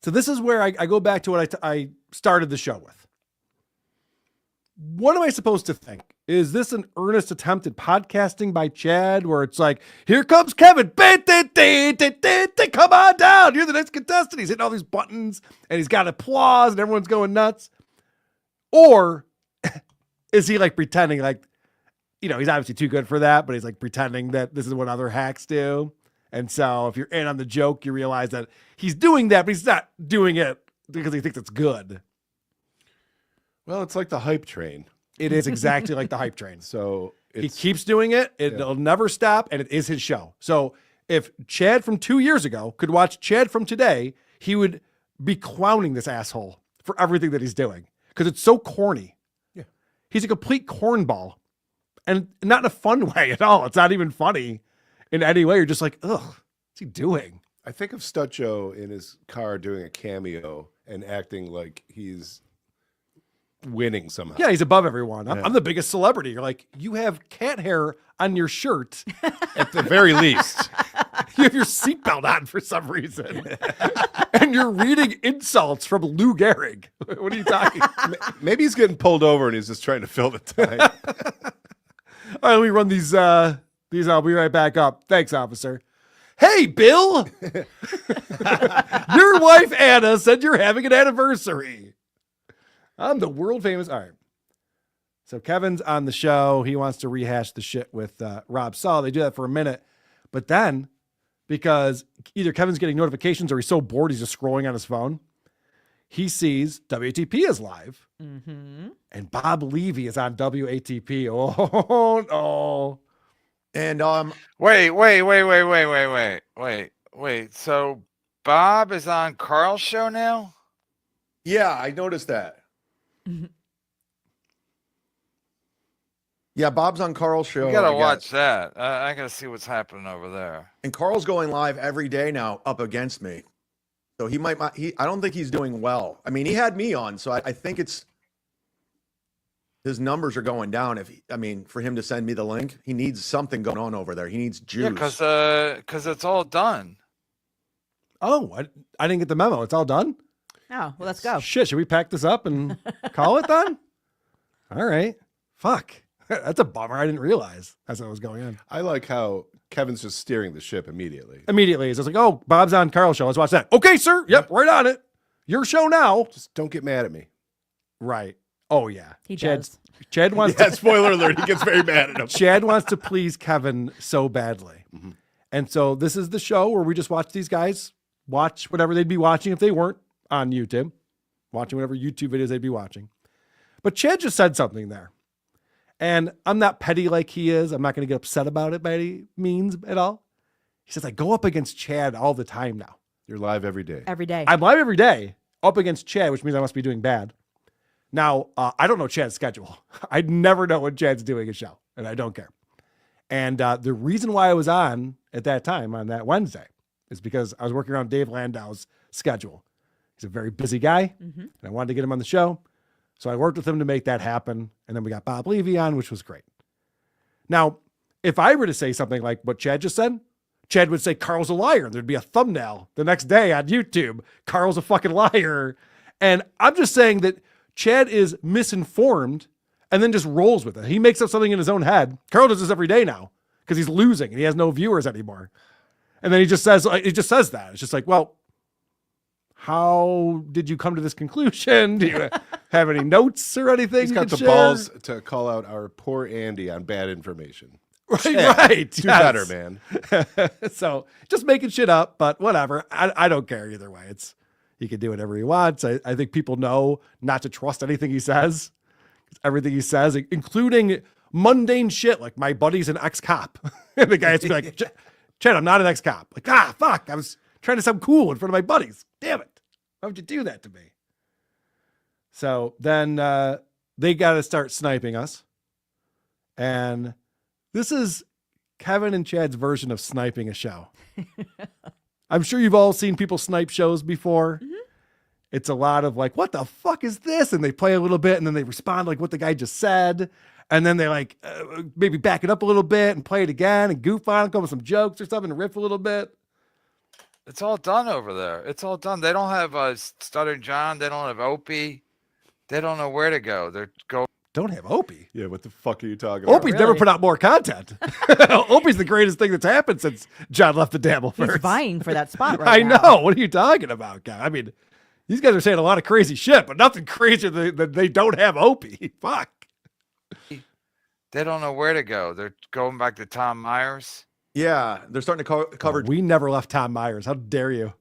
So this is where I go back to what I started the show with. What am I supposed to think? Is this an earnest attempt at podcasting by Chad where it's like, here comes Kevin. Come on down. You're the next contestant. He's hitting all these buttons and he's got applause and everyone's going nuts. Or is he like pretending like, you know, he's obviously too good for that, but he's like pretending that this is what other hacks do. And so if you're in on the joke, you realize that he's doing that, but he's not doing it because he thinks it's good. Well, it's like the hype train. It is exactly like the hype train. So he keeps doing it. It'll never stop, and it is his show. So if Chad from 2 years ago could watch Chad from today, he would be clowning this asshole for everything that he's doing because it's so corny. Yeah. He's a complete cornball, and not in a fun way at all. It's not even funny in any way. You're just like, ugh, what's he doing? I think of Stutcho in his car doing a cameo and acting like he's winning somehow. Yeah, he's above everyone. I'm the biggest celebrity. You're like, you have cat hair on your shirt. At the very least. You have your seatbelt on for some reason. And you're reading insults from Lou Gehrig. What are you talking? Maybe he's getting pulled over and he's just trying to fill the time. All right, let me run these. I'll be right back up. Thanks, officer. Hey, Bill. Your wife, Anna, said you're having an anniversary. I'm the world famous. All right. So Kevin's on the show. He wants to rehash the shit with Rob Saul. They do that for a minute. But then, because either Kevin's getting notifications or he's so bored he's just scrolling on his phone, he sees WATP is live. Mm-hmm. And Bob Levy is on WATP. Oh, no. And wait. So Bob is on Carl's show now? yeah, I noticed that. Yeah, Bob's on Carl's show. You gotta I guess. watch that. I gotta see what's happening over there. And Carl's going live every day now up against me. So he might, I don't think he's doing well. I mean, he had me on, so I think it's, his numbers are going down. For him to send me the link, he needs something going on over there. He needs juice. Yeah, because it's all done. Oh, I didn't get the memo. It's all done? Oh, well, let's go. Shit, should we pack this up and call it then? All right. Fuck. That's a bummer. I didn't realize that's what was going on. I like how Kevin's just steering the ship immediately. Immediately. It's just like, oh, Bob's on Carl's show. Let's watch that. Okay, sir. Yep, right on it. Your show now. Just don't get mad at me. Right. Oh, yeah. He does. Chad wants Yeah, spoiler alert. He gets very mad at him. Chad wants to please Kevin so badly. Mm-hmm. And so this is the show where we just watch these guys watch whatever they'd be watching if they weren't on YouTube, watching whatever YouTube videos they'd be watching. But Chad just said something there. And I'm not petty like he is. I'm not going to get upset about it by any means at all. He says, I go up against Chad all the time now. You're live every day. Every day. I'm live every day up against Chad, which means I must be doing bad. Now, I don't know Chad's schedule. I never know when Chad's doing a show, and I don't care. And the reason why I was on at that time, on that Wednesday, is because I was working around Dave Landau's schedule. He's a very busy guy, and I wanted to get him on the show. So I worked with him to make that happen, and then we got Bob Levy on, which was great. Now, if I were to say something like what Chad just said, Chad would say Carl's a liar, and there'd be a thumbnail the next day on YouTube. Carl's a fucking liar. And I'm just saying that Chad is misinformed and then just rolls with it. He makes up something in his own head. Carl does this every day now because he's losing and he has no viewers anymore. And then he just says that. It's just like, well, how did you come to this conclusion? Do you have any notes or anything? He's got the share? balls to call out our poor Andy on bad information. Right. Do yes. better, man. So just making shit up, but whatever. I don't care either way. He can do whatever he wants. I think people know not to trust anything he says. Everything he says, including mundane shit like my buddy's an ex-cop. And the guy has to be like, Chad, I'm not an ex-cop. Like, fuck. I was trying to sound cool in front of my buddies. Damn it. Why would you do that to me? So then they got to start sniping us. And this is Kevin and Chad's version of sniping a show. I'm sure you've all seen people snipe shows before. Mm-hmm. It's a lot of like, what the fuck is this? And they play a little bit and then they respond like what the guy just said. And then they like maybe back it up a little bit and play it again and goof on it, come with some jokes or something and riff a little bit. It's all done over there. It's all done. They don't have Stuttering John. They don't have Opie. They don't know where to go. They're going. Don't have Opie. Yeah, what the fuck are you talking about? Opie's never put out more content. Opie's the greatest thing that's happened since John left the Dabbleverse. He's vying for that spot right now. I know. What are you talking about, guy? I mean, these guys are saying a lot of crazy shit, but nothing crazier than they don't have Opie. Fuck. They don't know where to go. They're going back to Tom Myers. Yeah, they're starting to cover. We never left Tom Myers. How dare you?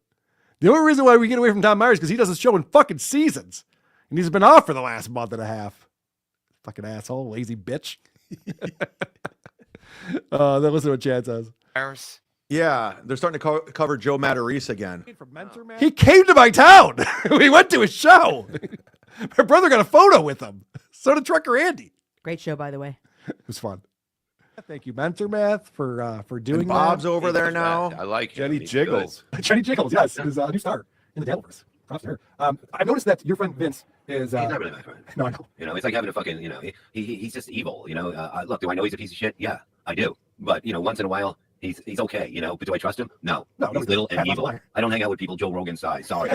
The only reason why we get away from Tom Myers is because he does a show in fucking seasons. And he's been off for the last month and a half. Fucking asshole, lazy bitch. Then listen to what Chad says. Myers. Yeah, they're starting to cover Joe Matarese again. He came to my town. We went to his show. My brother got a photo with him. So did Trucker Andy. Great show, by the way. It was fun. Thank you, Mentor Math, for doing And Bob's that. over there now. I like Jenny him. He's Jingles. Jenny Jingles, yes, is a new star in the Dabbleverse. Props to her. I noticed that your friend Vince is. He's not really my friend. No, I know. You know, it's like having a fucking, he's just evil. Look, do I know he's a piece of shit? Yeah, I do. But, once in a while, he's okay, but do I trust him? No. He's little and evil. I don't hang out with people Joe Rogan size. Sorry.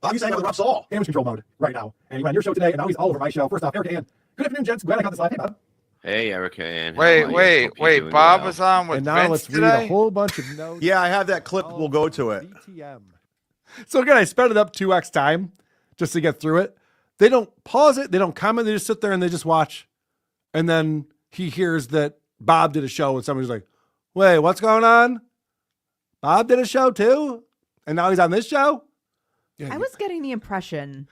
Bobby's hanging out with Rob Saul. Damage control mode right now. And he ran your show today, and now he's all over my show. First off, Erica Ann. Good afternoon, gents. Glad I got this live. Hey, Bob. Hey, Erica. And Wait. Bob was on with And now Vince let's today? read a whole bunch of notes. Yeah, I have that clip. We'll go to it. BTM. So again, I sped it up 2x time just to get through it. They don't pause it. They don't comment. They just sit there and they just watch. And then he hears that Bob did a show and somebody's like, wait, what's going on? Bob did a show too? And now he's on this show? I was getting the impression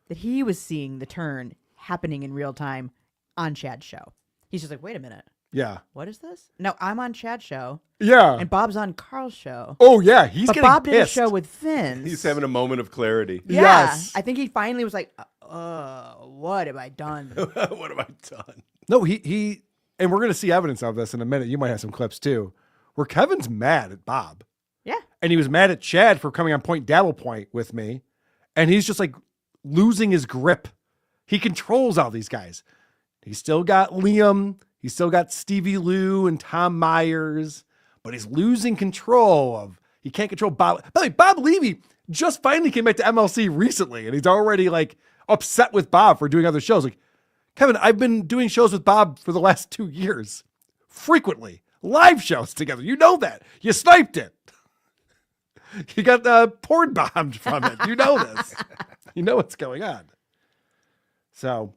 that he was seeing the turn happening in real time on Chad's show. He's just like, wait a minute. Yeah. What is this? No, I'm on Chad's show. Yeah. And Bob's on Carl's show. Oh, yeah. He's but getting Bob did a pissed. show with Vince. He's having a moment of clarity. Yeah. Yes. I think he finally was like, what have I done? What have I done? No, he and we're going to see evidence of this in a minute. You might have some clips too, where Kevin's mad at Bob. Yeah. And he was mad at Chad for coming on Point Dabble Point with me. And he's just like losing his grip. He controls all these guys. He's still got Liam. He's still got Stevie Lou and Tom Myers, but he's losing control of, he can't control Bob. By the way, Bob Levy just finally came back to MLC recently, and he's already like upset with Bob for doing other shows. Like, Kevin, I've been doing shows with Bob for the last 2 years, frequently, live shows together. You know that. You sniped it. You got porn bombed from it. You know this. You know what's going on. So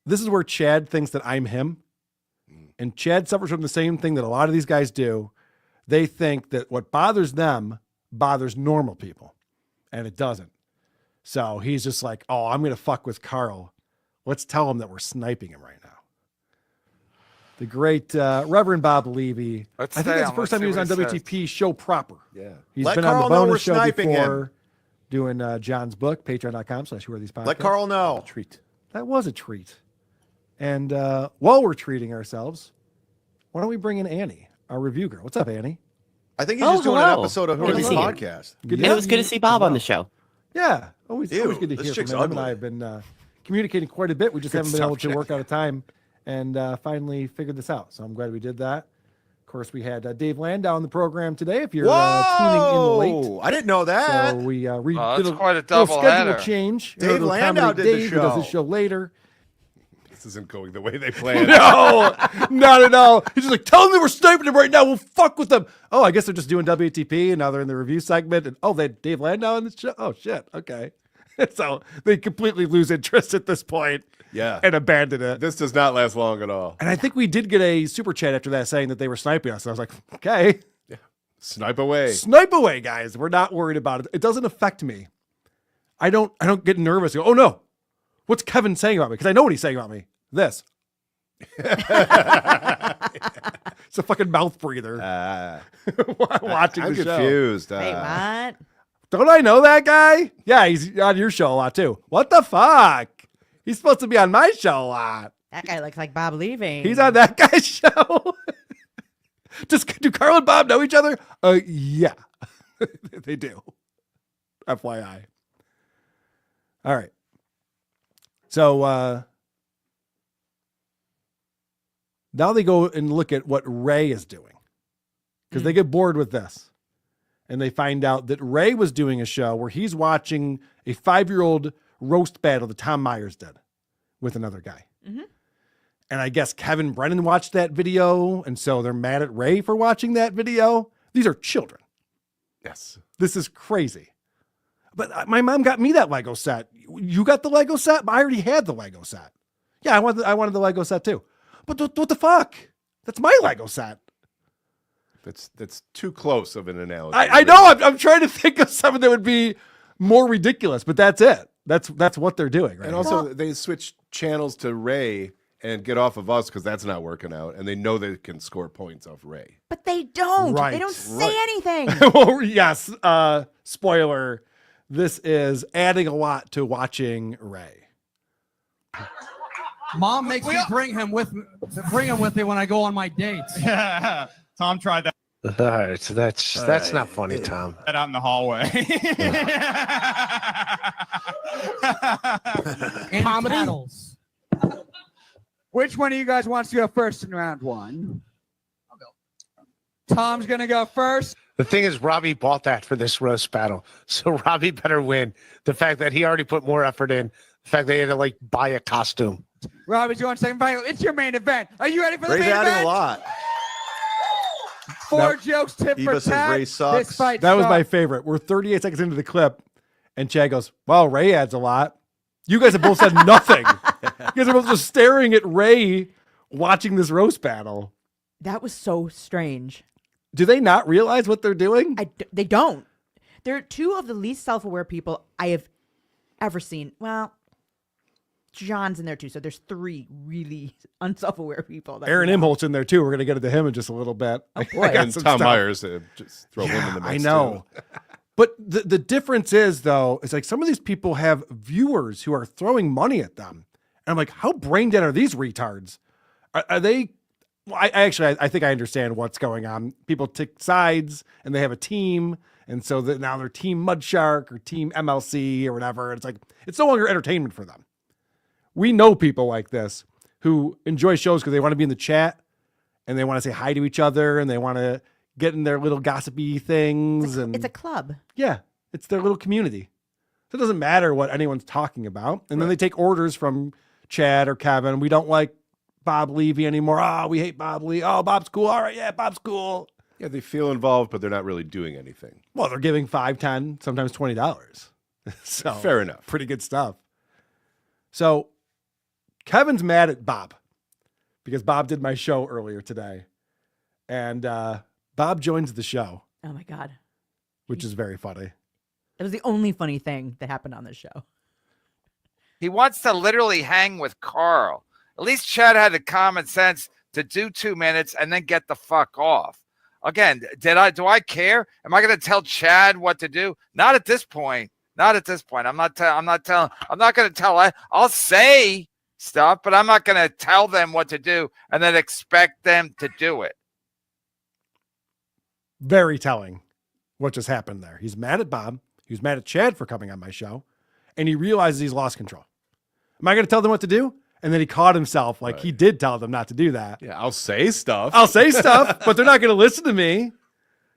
this is where Chad thinks that I'm him. And Chad suffers from the same thing that a lot of these guys do. They think that what bothers them bothers normal people, and it doesn't. So he's just like, oh, I'm going to fuck with Carl. Let's tell him that we're sniping him right now. The great Reverend Bob Levy. I think it's the first time he was on WTP show proper. Yeah. He's Let been Carl on the know bonus we're show sniping before, him. doing John's book, patreon.com/who are these podcasts. Let Carl know. Treat. That was a treat. And while we're treating ourselves, why don't we bring in Annie, our review girl? What's up, Annie? I think he's just doing an hello. episode of Who Good Are to These see you. Podcasts. It was good to see Bob on the show. Yeah, always good to this hear chick's from him. Him and ugly. I have been communicating quite a bit. We just Good haven't been able to stuff, work out a time and finally figured this out. So I'm glad we did that. Of course, we had Dave Landau on the program today. If you're tuning in late, I didn't know that. so we Oh, did that's a quite a little double schedule header. change. Dave It'll Landau accommodate did the Dave, who does his show. show later. This isn't going the way they planned. No, not at all. He's just like, tell them that we're sniping them right now. We'll fuck with them. Oh, I guess they're just doing WTP, and now they're in the review segment. And they had Dave Landau on the show. Oh shit. Okay. So they completely lose interest at this point. Yeah. And abandon it. This does not last long at all. And I think we did get a super chat after that saying that they were sniping us. And I was like, okay, Snipe away. snipe away, guys. We're not worried about it. It doesn't affect me. I don't get nervous. I go, oh no, what's Kevin saying about me? Because I know what he's saying about me. This. It's a fucking mouth breather. Watching I'm the show. confused. Wait, what? Don't I know that guy? Yeah, he's on your show a lot too. What the fuck? He's supposed to be on my show a lot. That guy looks like Bob Levy. He's on that guy's show. Do Carl and Bob know each other? Yeah, they do. FYI. All right. So now they go and look at what Ray is doing because they get bored with this. And they find out that Ray was doing a show where he's watching a 5-year-old roast battle that Tom Myers did with another guy. Mm-hmm. And I guess Kevin Brennan watched that video. And so they're mad at Ray for watching that video. These are children. Yes. This is crazy. But my mom got me that Lego set. You got the Lego set? I already had the Lego set. Yeah, I wanted the Lego set too. But what the fuck? That's my Lego set. That's too close of an analogy. I know. I'm trying to think of something that would be more ridiculous, but that's it. That's what they're doing, right? And now. also, they switch channels to Ray and get off of us because that's not working out, and they know they can score points off Ray. But they don't. Right. They don't say anything. Well, yes. Spoiler. This is adding a lot to watching Ray. Mom makes me bring him with me when I go on my dates. Yeah. Tom tried that All right, so that's not funny, Tom. out in the hallway. And paddles. Which one of you guys wants to go first in round one? I'll go. Tom's gonna go first. The thing is, Robbie bought that for this roast battle, so Robbie better win. The fact that he already put more effort in, the fact that he had to buy a costume. Robbie's going second final. It's your main event. Are you ready for the Ray's main adding event? a lot. 4 jokes, tip Eva for says tat. Ray sucks. This fight That was my sucks. favorite. We're 38 seconds into the clip, and Chad goes, "Well, Ray adds a lot." You guys have both said nothing. You guys are both just staring at Ray watching this roast battle. That was so strange. Do they not realize what they're doing? They don't. They're two of the least self-aware people I have ever seen. Well, John's in there too, so there's 3 really unself-aware people. that Aaron we know. Imholt's in there too. We're gonna get into him in just a little bit. Oh, I boy. got And some Tom stuff. Myers, just throw him in the mix. I know. But the difference is, though, it's like some of these people have viewers who are throwing money at them. And I'm like, how brain dead are these retards? Are they? Well, I think I understand what's going on. People take sides and they have a team. And so that now they're Team Mudshark or Team MLC or whatever. It's like, it's no longer entertainment for them. We know people like this who enjoy shows because they want to be in the chat and they want to say hi to each other and they want to get in their little gossipy things. It's a club. Yeah, it's their little community. So it doesn't matter what anyone's talking about. And then they take orders from Chad or Kevin. We don't like Bob Levy anymore. Oh, we hate Bob Levy. Oh, Bob's cool. All right, yeah, Bob's cool. Yeah, they feel involved, but they're not really doing anything. Well, they're giving $5, $10, sometimes $20. So Fair enough. Pretty good stuff. So Kevin's mad at Bob because Bob did my show earlier today. And Bob joins the show. Oh my God. Which is very funny. It was the only funny thing that happened on this show. He wants to literally hang with Carl. At least Chad had the common sense to do 2 minutes and then get the fuck off. Again, do I care? Am I going to tell Chad what to do? Not at this point. Not at this point. I'm not going to tell. I'll say stuff, but I'm not going to tell them what to do and then expect them to do it. Very telling what just happened there. He's mad at Bob. He was mad at Chad for coming on my show. And he realizes he's lost control. Am I going to tell them what to do? And then he caught himself like he did tell them not to do that. Yeah, I'll say stuff. But they're not going to listen to me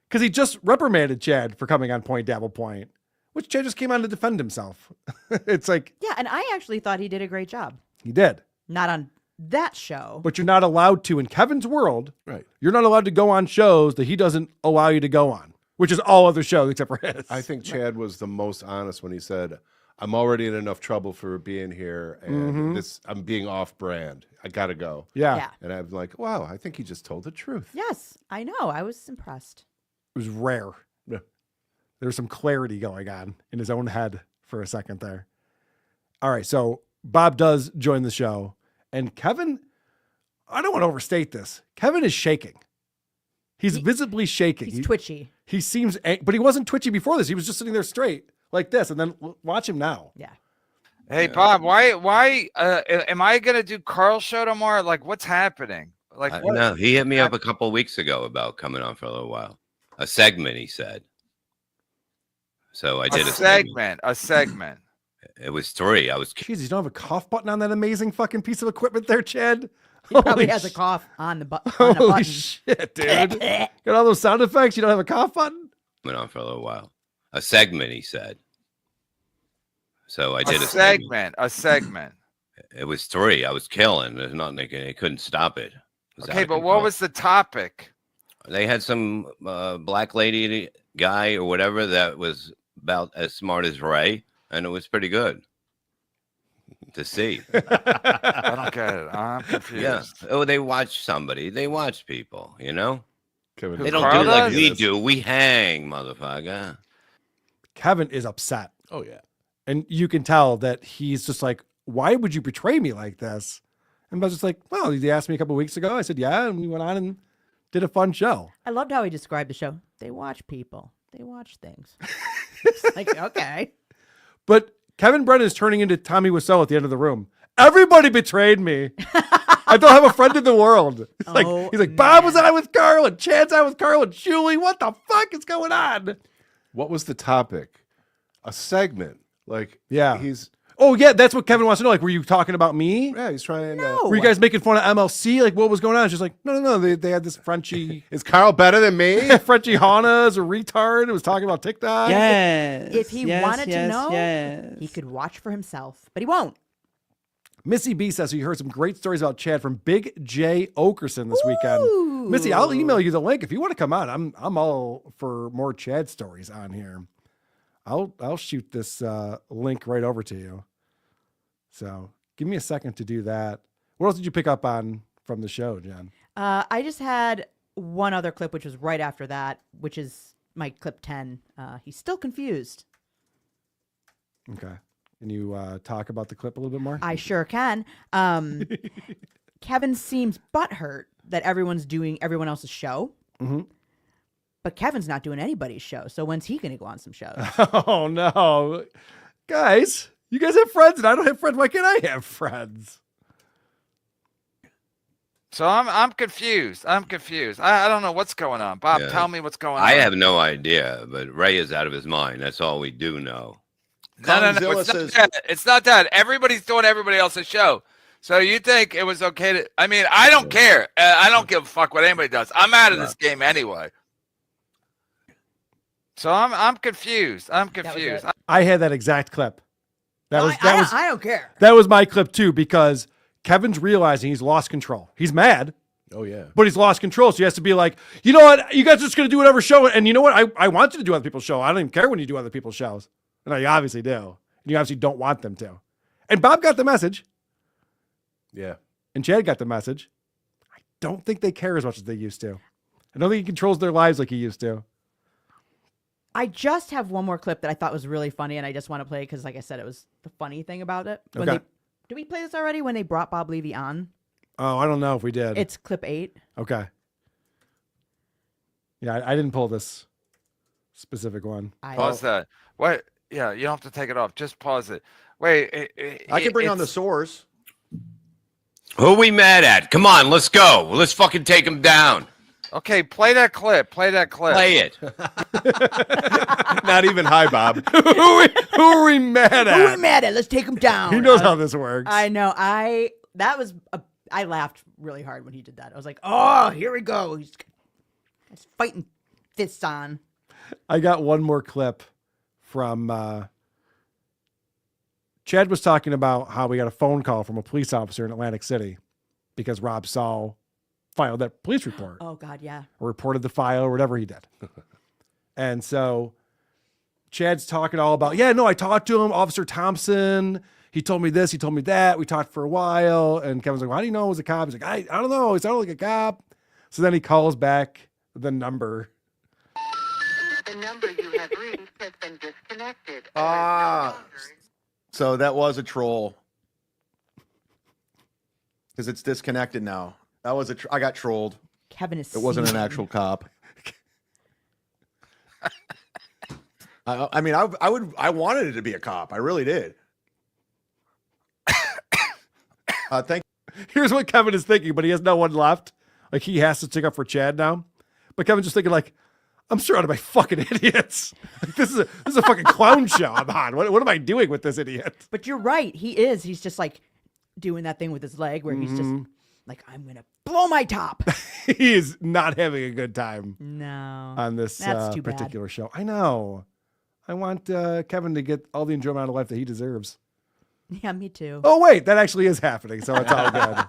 because he just reprimanded Chad for coming on Point Dabble Point, which Chad just came on to defend himself. It's like, Yeah, and I actually thought he did a great job. he did. Not on that show. But you're not allowed to, in Kevin's world, Right. You're not allowed to go on shows that he doesn't allow you to go on, which is all other shows except for his. I think Chad was the most honest when he said, I'm already in enough trouble for being here, and I'm being off brand. I gotta go. Yeah. And I'm like, wow, I think he just told the truth. Yes, I know. I was impressed. It was rare. Yeah. There was some clarity going on in his own head for a second there. All right, so Bob does join the show, and Kevin, I don't want to overstate this. Kevin is shaking. He's visibly shaking. He's twitchy. He seems, but he wasn't twitchy before this. He was just sitting there straight like this, and then watch him now. Yeah. Hey, Bob, why am I going to do Carl's show tomorrow? Like, what's happening? Like, what? No, he hit me up a couple of weeks ago about coming on for a little while. A segment, he said. So I did a segment. A segment. It was 3. Jeez, you don't have a cough button on that amazing fucking piece of equipment there, Chad? He probably has a cough on the button. Holy shit, dude. Got all those sound effects. You don't have a cough button? Went on for a little while. A segment, he said. So I did a segment. A segment. It was 3. I was killing. There's nothing they couldn't stop it. Okay, but what was the topic? They had some black lady guy or whatever that was about as smart as Ray, and it was pretty good to see. I don't get it. I'm confused. Yeah. Oh, they watch somebody. They watch people, you know? Kevin, they don't do it like we do. We hang, motherfucker. Kevin is upset. Oh, yeah. And you can tell that he's just like, why would you betray me like this? And I was just like, well, he asked me a couple of weeks ago. I said, yeah. And we went on and did a fun show. I loved how he described the show. They watch people. They watch things. It's like, okay. But Kevin Brennan is turning into Tommy Wiseau at the end of the room. Everybody betrayed me. I don't have a friend in the world. He's like, Bob was on with Carl and Chad's on with Carl and Julie. What the fuck is going on? What was the topic? A segment. Like, yeah. He's. Oh, yeah. That's what Kevin wants to know. Like, were you talking about me? Yeah, he's trying to. Were you guys making fun of MLC? Like, what was going on? It's just like, no. They had this Frenchie. Is Carl better than me? Frenchie Hana's a retard. It was talking about TikTok. Yes. If he wanted to know, he could watch for himself, but he won't. Missy B says he heard some great stories about Chad from Big J Okerson this weekend. Missy, I'll email you the link if you want to come on. I'm all for more Chad stories on here. I'll shoot this link right over to you. So give me a second to do that. What else did you pick up on from the show, Jen? I just had one other clip, which was right after that, which is my clip 10. He's still confused. Okay. Can you talk about the clip a little bit more? I sure can. Kevin seems butthurt that everyone's doing everyone else's show. Mm-hmm. But Kevin's not doing anybody's show. So when's he going to go on some shows? Oh, no. Guys, you guys have friends and I don't have friends. Why can't I have friends? So I'm confused. I don't know what's going on. Bob, Yeah. tell me what's going on. I have no idea, but Ray is out of his mind. That's all we do know. No. It's not that. Everybody's doing everybody else's show. So you think it was okay to? I mean, I don't care. I don't give a fuck what anybody does. I'm out of this game anyway. So I'm confused. I had that exact clip. I don't care. That was my clip too, because Kevin's realizing he's lost control. He's mad. Oh, yeah. But he's lost control. So he has to be like, you know what? You guys are just going to do whatever show. And you know what? I want you to do other people's show. I don't even care when you do other people's shows. No, you obviously do. And you obviously don't want them to. And Bob got the message. Yeah. And Chad got the message. don't think they care as much as they used to. I don't think he controls their lives like he used to. I just have one more clip that I thought was really funny, and I just want to play because, like I said, it was the funny thing about it. Okay. Did we play this already when they brought Bob Levy on? Oh, I don't know if we did. It's clip 8. Okay. Yeah, I didn't pull this specific one. Pause that. What? Yeah, you don't have to take it off. Just pause it. Wait. I can bring on the it's- source. Who we mad at? Come on, let's go. Let's fucking take him down. Okay, play that clip. Play that clip. Play it. Not even hi, Bob. Who are we mad at? Who are we mad at? Let's take him down. He knows how this works. I know. I laughed really hard when he did that. I was like, oh, here we go. He's fighting fists on. I got one more clip from Chad was talking about how we got a phone call from a police officer in Atlantic City because Rob Saul filed that police report. Oh, God, yeah. Or reported the file or whatever he did. And so Chad's talking all about, yeah, no, I talked to him, Officer Thompson. He told me this, he told me that. We talked for a while. And Kevin's like, well, how do you know it was a cop? He's like, I don't know. He sounded like a cop. So then he calls back the number. The number you have reached has been disconnected. So that was a troll. Because it's disconnected now. That was I got trolled. Kevin is. It wasn't an seething. actual cop. I mean, I wanted it to be a cop. I really did. Thank. Here's what Kevin is thinking, but he has no one left. Like he has to stick up for Chad now. But Kevin's just thinking like, I'm surrounded by fucking idiots. Like, this is a fucking clown show I'm on. What am I doing with this idiot? But you're right. He is. He's just like doing that thing with his leg where he's just like, I'm going to blow my top. He is not having a good time. No. On this That's too bad. particular show. I know. I want Kevin to get all the enjoyment out of life that he deserves. Yeah, me too. Oh, wait. That actually is happening. So it's all good.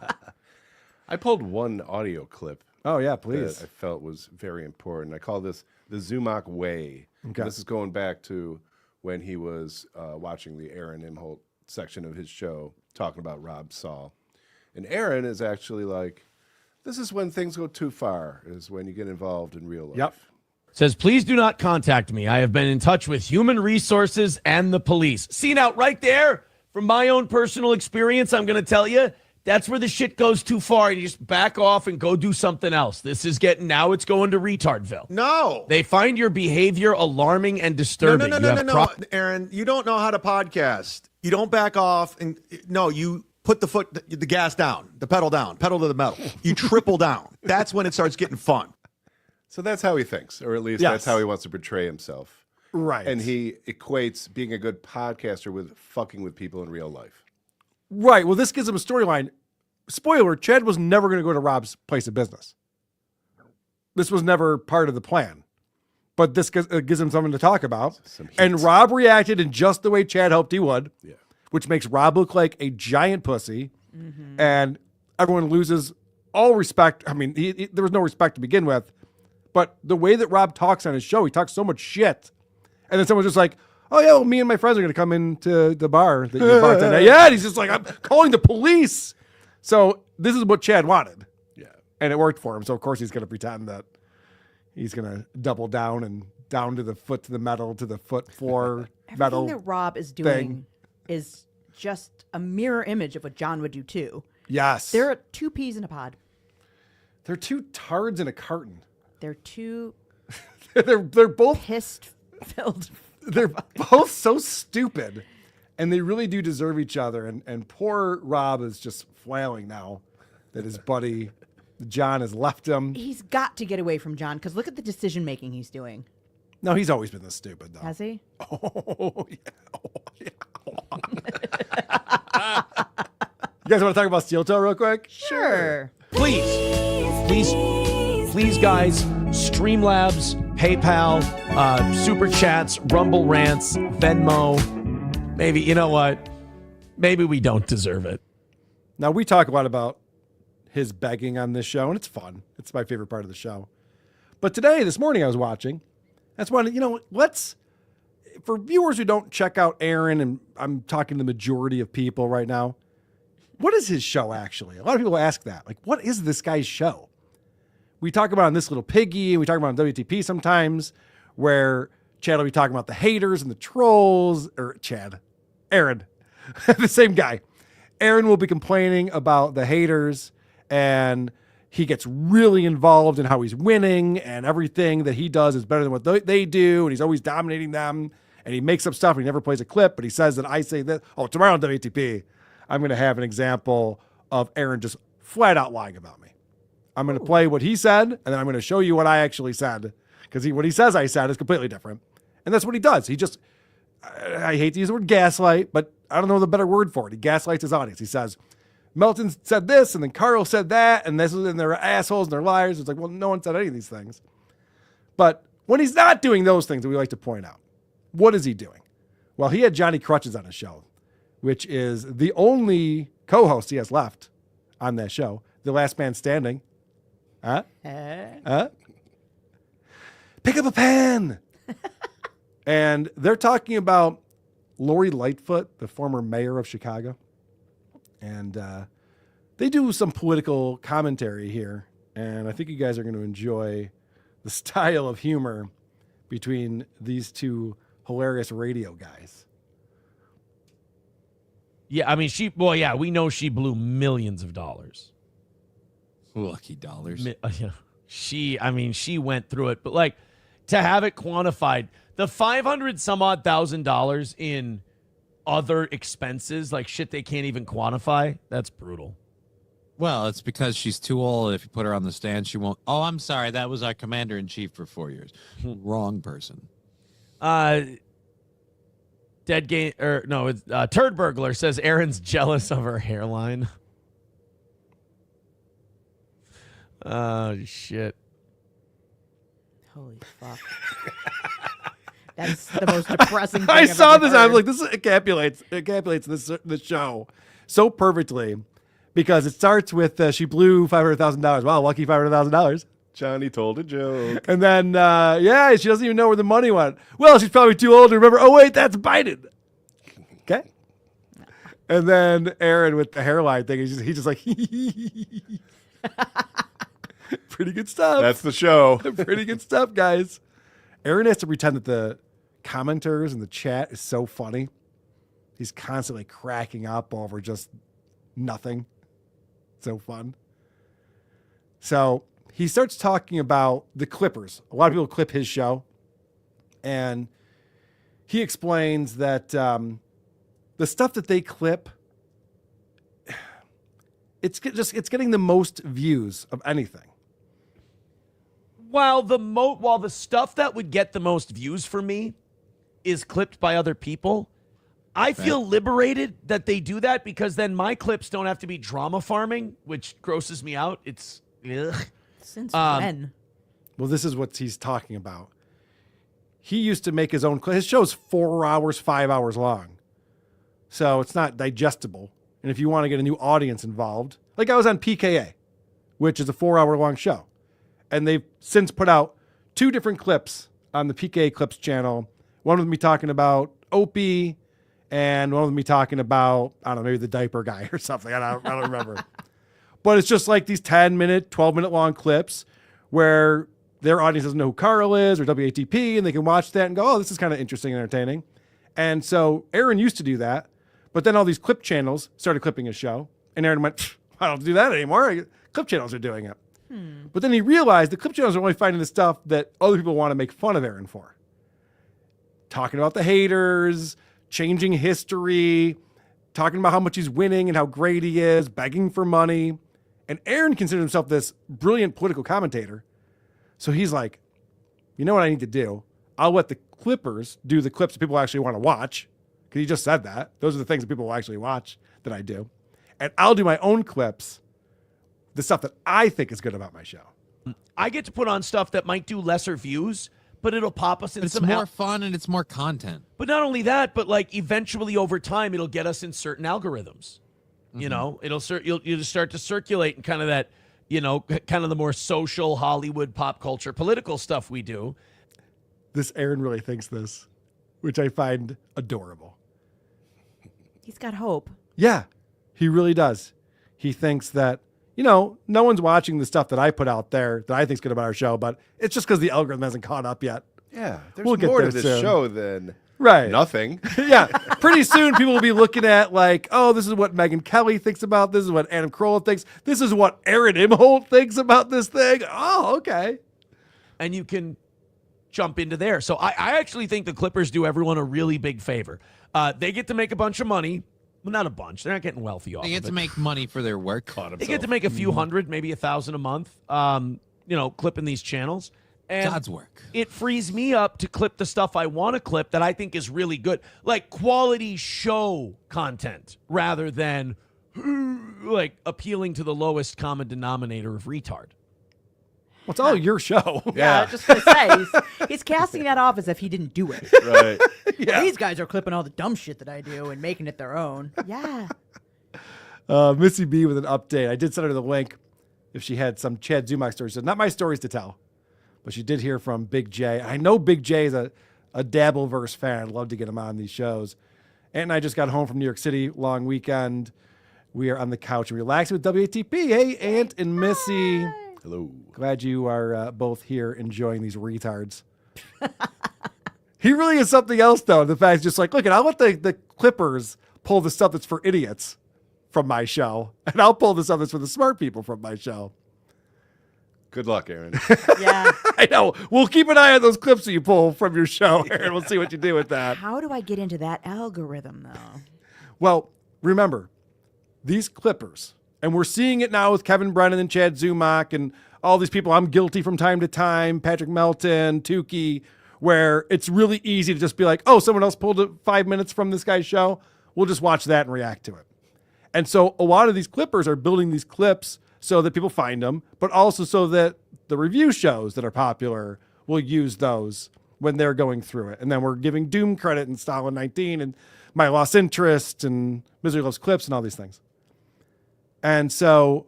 I pulled one audio clip. Oh, yeah, please. That I felt was very important. I call this the Zumock Way. Okay. This is going back to when he was watching the Aaron Imholte section of his show, talking about Rob Saul. And Aaron is actually like, this is when things go too far, is when you get involved in real life. Yep. Says, please do not contact me. I have been in touch with human resources and the police. See, now, right there, from my own personal experience, I'm going to tell you, that's where the shit goes too far. You just back off and go do something else. This is now it's going to retardville. No. They find your behavior alarming and disturbing. No, Aaron, you don't know how to podcast. You don't back off. And no, you put the gas down, the pedal down, pedal to the metal. You triple down. That's when it starts getting fun. So that's how he thinks, or at least Yes. that's how he wants to portray himself. Right. And he equates being a good podcaster with fucking with people in real life. Right. Well, this gives him a storyline. Spoiler, Chad was never going to go to Rob's place of business. This was never part of the plan. But this gives him something to talk about. And Rob reacted in just the way Chad hoped he would, which makes Rob look like a giant pussy. And everyone loses all respect. I mean, there was no respect to begin with. But the way that Rob talks on his show, he talks so much shit. And then someone's just like, oh, yeah, well, me and my friends are going to come into the bar that you bartend at. Yeah, and he's just like, I'm calling the police. So this is what Chad wanted. Yeah. And it worked for him. So, of course, he's going to pretend that he's going to double down and down to the foot to the metal to the foot floor metal. Everything that Rob is doing is just a mirror image of what John would do, too. Yes. There are 2 peas in a pod. They're 2 tards in a carton. They're 2 they're both piss-filled. They're both so stupid, and they really do deserve each other. And poor Rob is just flailing now that his buddy John has left him. He's got to get away from John because look at the decision making he's doing. No, he's always been this stupid, though. Has he? Oh, yeah. You guys want to talk about Steel Toe real quick? Sure. Please, guys, Streamlabs, PayPal, Super Chats, Rumble Rants, Venmo. Maybe, you know what? Maybe we don't deserve it. Now, we talk a lot about his begging on this show, and it's fun. It's my favorite part of the show. But this morning I was watching. That's one, for viewers who don't check out Aaron, and I'm talking to the majority of people right now, what is his show actually? A lot of people ask that. Like, what is this guy's show? We talk about on This Little Piggy, and we talk about on WTP sometimes, where Chad will be talking about the haters and the trolls, or Aaron, the same guy. Aaron will be complaining about the haters, and he gets really involved in how he's winning, and everything that he does is better than what they do, and he's always dominating them, and he makes up stuff, and he never plays a clip, but he says that I say that, tomorrow on WTP, I'm going to have an example of Aaron just flat out lying about me. I'm going to play what he said, and then I'm going to show you what I actually said, because what he says I said is completely different. And that's what he does. He just, I hate to use the word gaslight, but I don't know the better word for it. He gaslights his audience. He says, Melton said this, and then Carl said that, and they're assholes and they're liars. It's like, well, no one said any of these things. But when he's not doing those things that we like to point out, what is he doing? Well, he had Johnny Krutches on his show, which is the only co-host he has left on that show. The last man standing. Pick up a pen. And they're talking about Lori Lightfoot, the former mayor of Chicago. And they do some political commentary here. And I think you guys are going to enjoy the style of humor between these two hilarious radio guys. Yeah, I mean, we know she blew millions of dollars. Lucky dollars. She went through it. But, like, to have it quantified, the $500,000 in other expenses, like shit they can't even quantify, that's brutal. Well, it's because she's too old. If you put her on the stand, she won't. Oh, I'm sorry. That was our commander-in-chief for 4 years. Wrong person. Turd Burglar says Aaron's jealous of her hairline. Oh, shit. Holy fuck. That's the most depressing thing I I've saw ever this. heard. I'm like, this encapsulates the show so perfectly, because it starts with she blew $500,000. Wow, lucky $500,000. Johnny told a joke. And then, she doesn't even know where the money went. Well, she's probably too old to remember. Oh, wait, that's Biden. Okay. And then Aaron with the hairline thing, he's just like, pretty good stuff. That's the show. Pretty good stuff, guys. Aaron has to pretend that the commenters in the chat is so funny. He's constantly cracking up over just nothing. So fun. So he starts talking about the Clippers. A lot of people clip his show. And he explains that the stuff that they clip, it's getting the most views of anything. While the stuff that would get the most views for me is clipped by other people, I feel liberated that they do that, because then my clips don't have to be drama farming, which grosses me out. It's ugh. Since when? Well, this is what he's talking about. He used to make his own clip. His show's 4 hours, 5 hours long. So it's not digestible. And if you want to get a new audience involved, like I was on PKA, which is a 4 hour long show. And they've since put out 2 different clips on the PKA Clips channel. One of them be talking about Opie, and one of them be talking about, I don't know, maybe the diaper guy or something. I don't remember. But it's just like these 10-minute, 12-minute long clips where their audience doesn't know who Carl is or WATP, and they can watch that and go, oh, this is kind of interesting and entertaining. And so Aaron used to do that, but then all these clip channels started clipping his show, and Aaron went, I don't do that anymore. Clip channels are doing it. But then he realized the clip channels are only finding the stuff that other people want to make fun of Aaron for. Talking about the haters, changing history, talking about how much he's winning and how great he is, begging for money. And Aaron considers himself this brilliant political commentator. So he's like, you know what I need to do? I'll let the clippers do the clips that people actually want to watch. Because he just said that. Those are the things that people will actually watch that I do. And I'll do my own clips, the stuff that I think is good about my show. I get to put on stuff that might do lesser views, but it'll pop us in It's some more fun and it's more content. But not only that, but like eventually over time, it'll get us in certain algorithms. You know, you'll just start to circulate in kind of that, kind of the more social Hollywood pop culture political stuff we do. This Aaron really thinks this, which I find adorable. He's got hope. Yeah. He really does. He thinks that, no one's watching the stuff that I put out there that I think's good about our show, but it's just because the algorithm hasn't caught up yet. Yeah, there's We'll get more there to this soon. show than Right. nothing. Yeah. Pretty soon people will be looking at like, oh, this is what Megyn Kelly thinks about this. Is what Adam Carolla thinks. This is what Aaron Imholte thinks about this thing. Oh, okay. And you can jump into there. So I actually think the Clippers do everyone a really big favor. They get to make a bunch of money. Well, not a bunch. They're not getting wealthy off They get of to it. make money for their work. They get to make a few hundred, maybe 1,000 a month, clipping these channels. And God's work. It frees me up to clip the stuff I want to clip that I think is really good. Like quality show content rather than like appealing to the lowest common denominator of retard. Well, it's all your show. Yeah, I was just gonna say he's casting that off as if he didn't do it. Right. Well, these guys are clipping all the dumb shit that I do and making it their own. Yeah. Missy B with an update. I did send her the link if she had some Chad Zumock stories. So not my stories to tell, but she did hear from Big J. I know Big J is a Dabbleverse fan. I'd love to get him on these shows. Aunt and I just got home from New York City, long weekend. We are on the couch and relaxing with WATP. Hey, Aunt and Missy. Hello. Glad you are both here enjoying these retards. He really is something else, though. The fact is just like, look, I'll let the Clippers pull the stuff that's for idiots from my show, and I'll pull the stuff that's for the smart people from my show. Good luck, Aaron. Yeah. I know. We'll keep an eye on those clips that you pull from your show, Aaron. We'll see what you do with that. How do I get into that algorithm, though? Well, remember, these Clippers, and we're seeing it now with Kevin Brennan and Chad Zumock and all these people I'm guilty from time to time, Patrick Melton, Tukey, where it's really easy to just be like, oh, someone else pulled 5 minutes from this guy's show. We'll just watch that and react to it. And so a lot of these Clippers are building these clips so that people find them, but also so that the review shows that are popular will use those when they're going through it. And then we're giving Doom credit and Stalin 19 and My Lost Interest and Misery Loves Clips and all these things. And so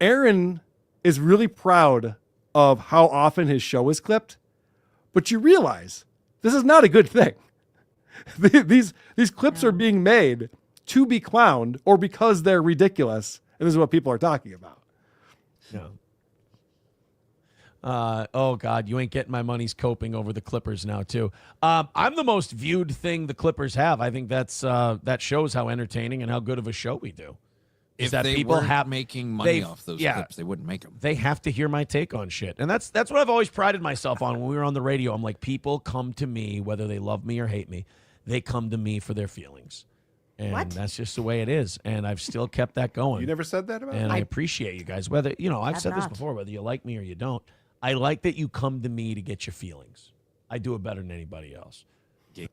Aaron is really proud of how often his show is clipped, but you realize this is not a good thing. These clips are being made to be clowned or because they're ridiculous. And this is what people are talking about. No. Oh, God, you ain't getting my money's coping over the Clippers now, too. I'm the most viewed thing the Clippers have. I think that shows how entertaining and how good of a show we do. If they weren't making money off those clips, they wouldn't make them. They have to hear my take on shit. And that's what I've always prided myself on when we were on the radio. I'm like, people come to me, whether they love me or hate me, they come to me for their feelings. And that's just the way it is. And I've still kept that going. You never said that about And me? I appreciate you guys. Whether, I've Have said this not. before, whether you like me or you don't. I like that you come to me to get your feelings. I do it better than anybody else. I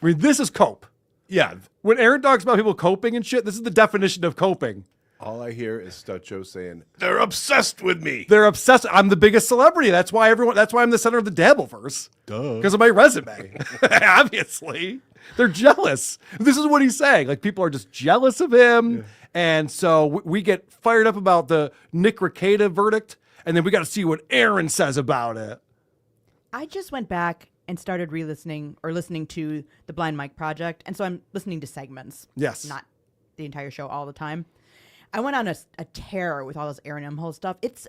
mean, this is cope. Yeah. When Aaron talks about people coping and shit, this is the definition of coping. All I hear is Stutcho saying, they're obsessed with me. They're obsessed. I'm the biggest celebrity. That's why I'm the center of the Dabbleverse. Duh. Because of my resume. Obviously. They're jealous. This is what he's saying. Like, people are just jealous of him. Yeah. And so we get fired up about the Nick Rekieta verdict, and then we got to see what Aaron says about it. I just went back and started listening to the Blind Mike Project, and so I'm listening to segments. Yes. Not the entire show all the time. I went on a tear with all this Aaron Imholte stuff. It's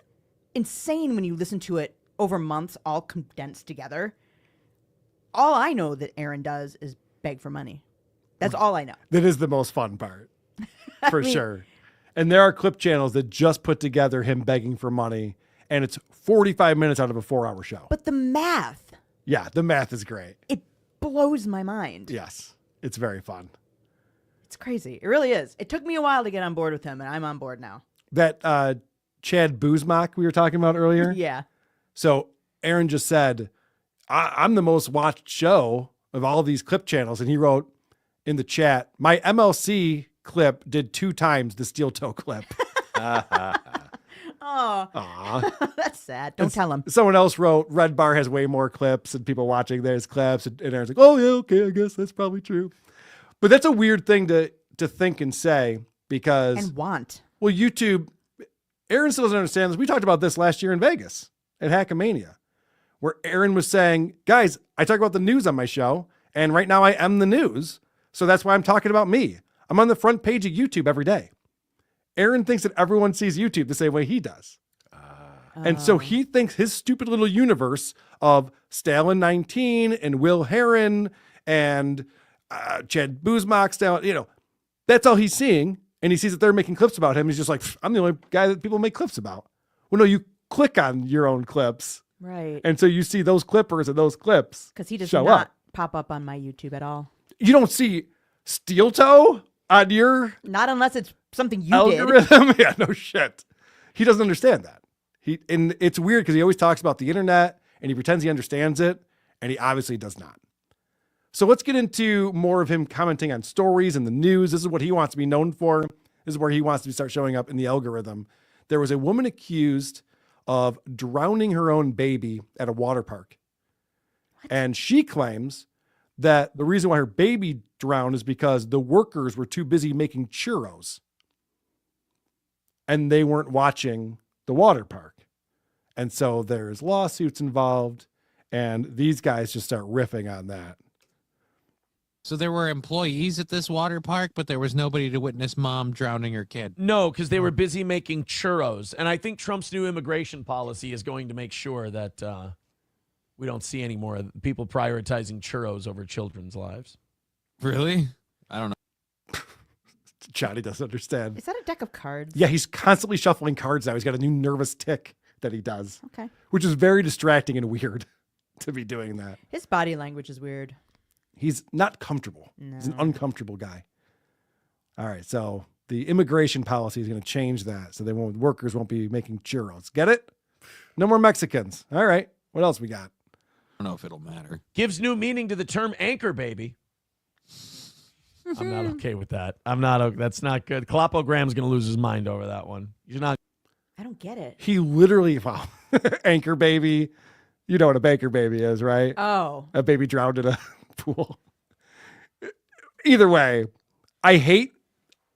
insane when you listen to it over months, all condensed together. All I know that Aaron does is beg for money. That's all I know. That is the most fun part, for sure. And there are clip channels that just put together him begging for money, and it's 45 minutes out of a 4-hour show. But the math. Yeah, the math is great. It blows my mind. Yes, it's very fun. It's crazy. It really is. It took me a while to get on board with him, and I'm on board now. That Chad Zumock we were talking about earlier? Yeah. So Aaron just said, I'm the most watched show of all these clip channels. And he wrote in the chat, my MLC clip did 2 times the steel toe clip. Oh, that's sad. Don't tell him. Someone else wrote, Red Bar has way more clips and people watching theirs clips. And Aaron's like, oh, yeah, okay, I guess that's probably true. But that's a weird thing to think and say because... And want. Well, YouTube, Aaron still doesn't understand this. We talked about this last year in Vegas at Hackamania, where Aaron was saying, guys, I talk about the news on my show, and right now I am the news. So that's why I'm talking about me. I'm on the front page of YouTube every day. Aaron thinks that everyone sees YouTube the same way he does. And so he thinks his stupid little universe of Stalin 19 and Will Heron and Chad Zumock, Stalin, that's all he's seeing. And he sees that they're making clips about him. He's just like, I'm the only guy that people make clips about. Well, no, you click on your own clips. Right. And so you see those clippers and those clips Because he does show not up. pop up on my YouTube at all. You don't see Steel Toe on your Not unless it's something you did. algorithm. Yeah, no shit. He doesn't understand that. And it's weird because he always talks about the internet and he pretends he understands it, and he obviously does not. So let's get into more of him commenting on stories and the news. This is what he wants to be known for. This is where he wants to start showing up in the algorithm. There was a woman accused of drowning her own baby at a water park. And she claims that the reason why her baby drowned is because the workers were too busy making churros and they weren't watching the water park. And so there's lawsuits involved, and these guys just start riffing on that. So there were employees at this water park, but there was nobody to witness mom drowning her kid. No, because they were busy making churros. And I think Trump's new immigration policy is going to make sure that we don't see any more people prioritizing churros over children's lives. Really? I don't know. Johnny doesn't understand. Is that a deck of cards? Yeah, he's constantly shuffling cards now. He's got a new nervous tick that he does. Okay. Which is very distracting and weird to be doing that. His body language is weird. He's not comfortable. He's an uncomfortable guy. All right, so the immigration policy is going to change that, so workers won't be making churros. Get it? No more Mexicans. All right. What else we got? I don't know if it'll matter. Gives new meaning to the term anchor baby. I'm not okay with that. That's not good. Clapogram's going to lose his mind over that one. You're not. I don't get it. He literally, anchor baby. You know what a banker baby is, right? Oh. A baby drowned in a pool. Either way, I hate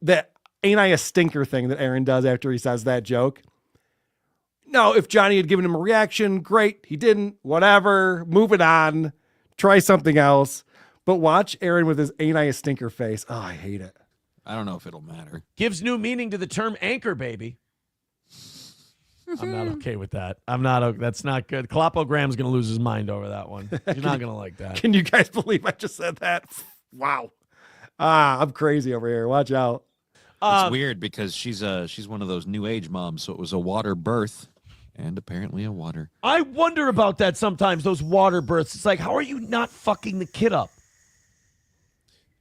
that ain't I a stinker thing that Aaron does after he says that joke. No, if Johnny had given him a reaction, great. He didn't. Whatever. Move it on. Try something else. But watch Aaron with his ain't I a stinker face. Oh, I hate it. I don't know if it'll matter. Gives new meaning to the term anchor baby. I'm not okay with that. That's not good. Clapogram's going to lose his mind over that one. You're not going to like that. Can you guys believe I just said that? Wow. I'm crazy over here. Watch out. It's weird because she's one of those new age moms, so it was a water birth and apparently a water. I wonder about that sometimes, those water births. It's like, how are you not fucking the kid up?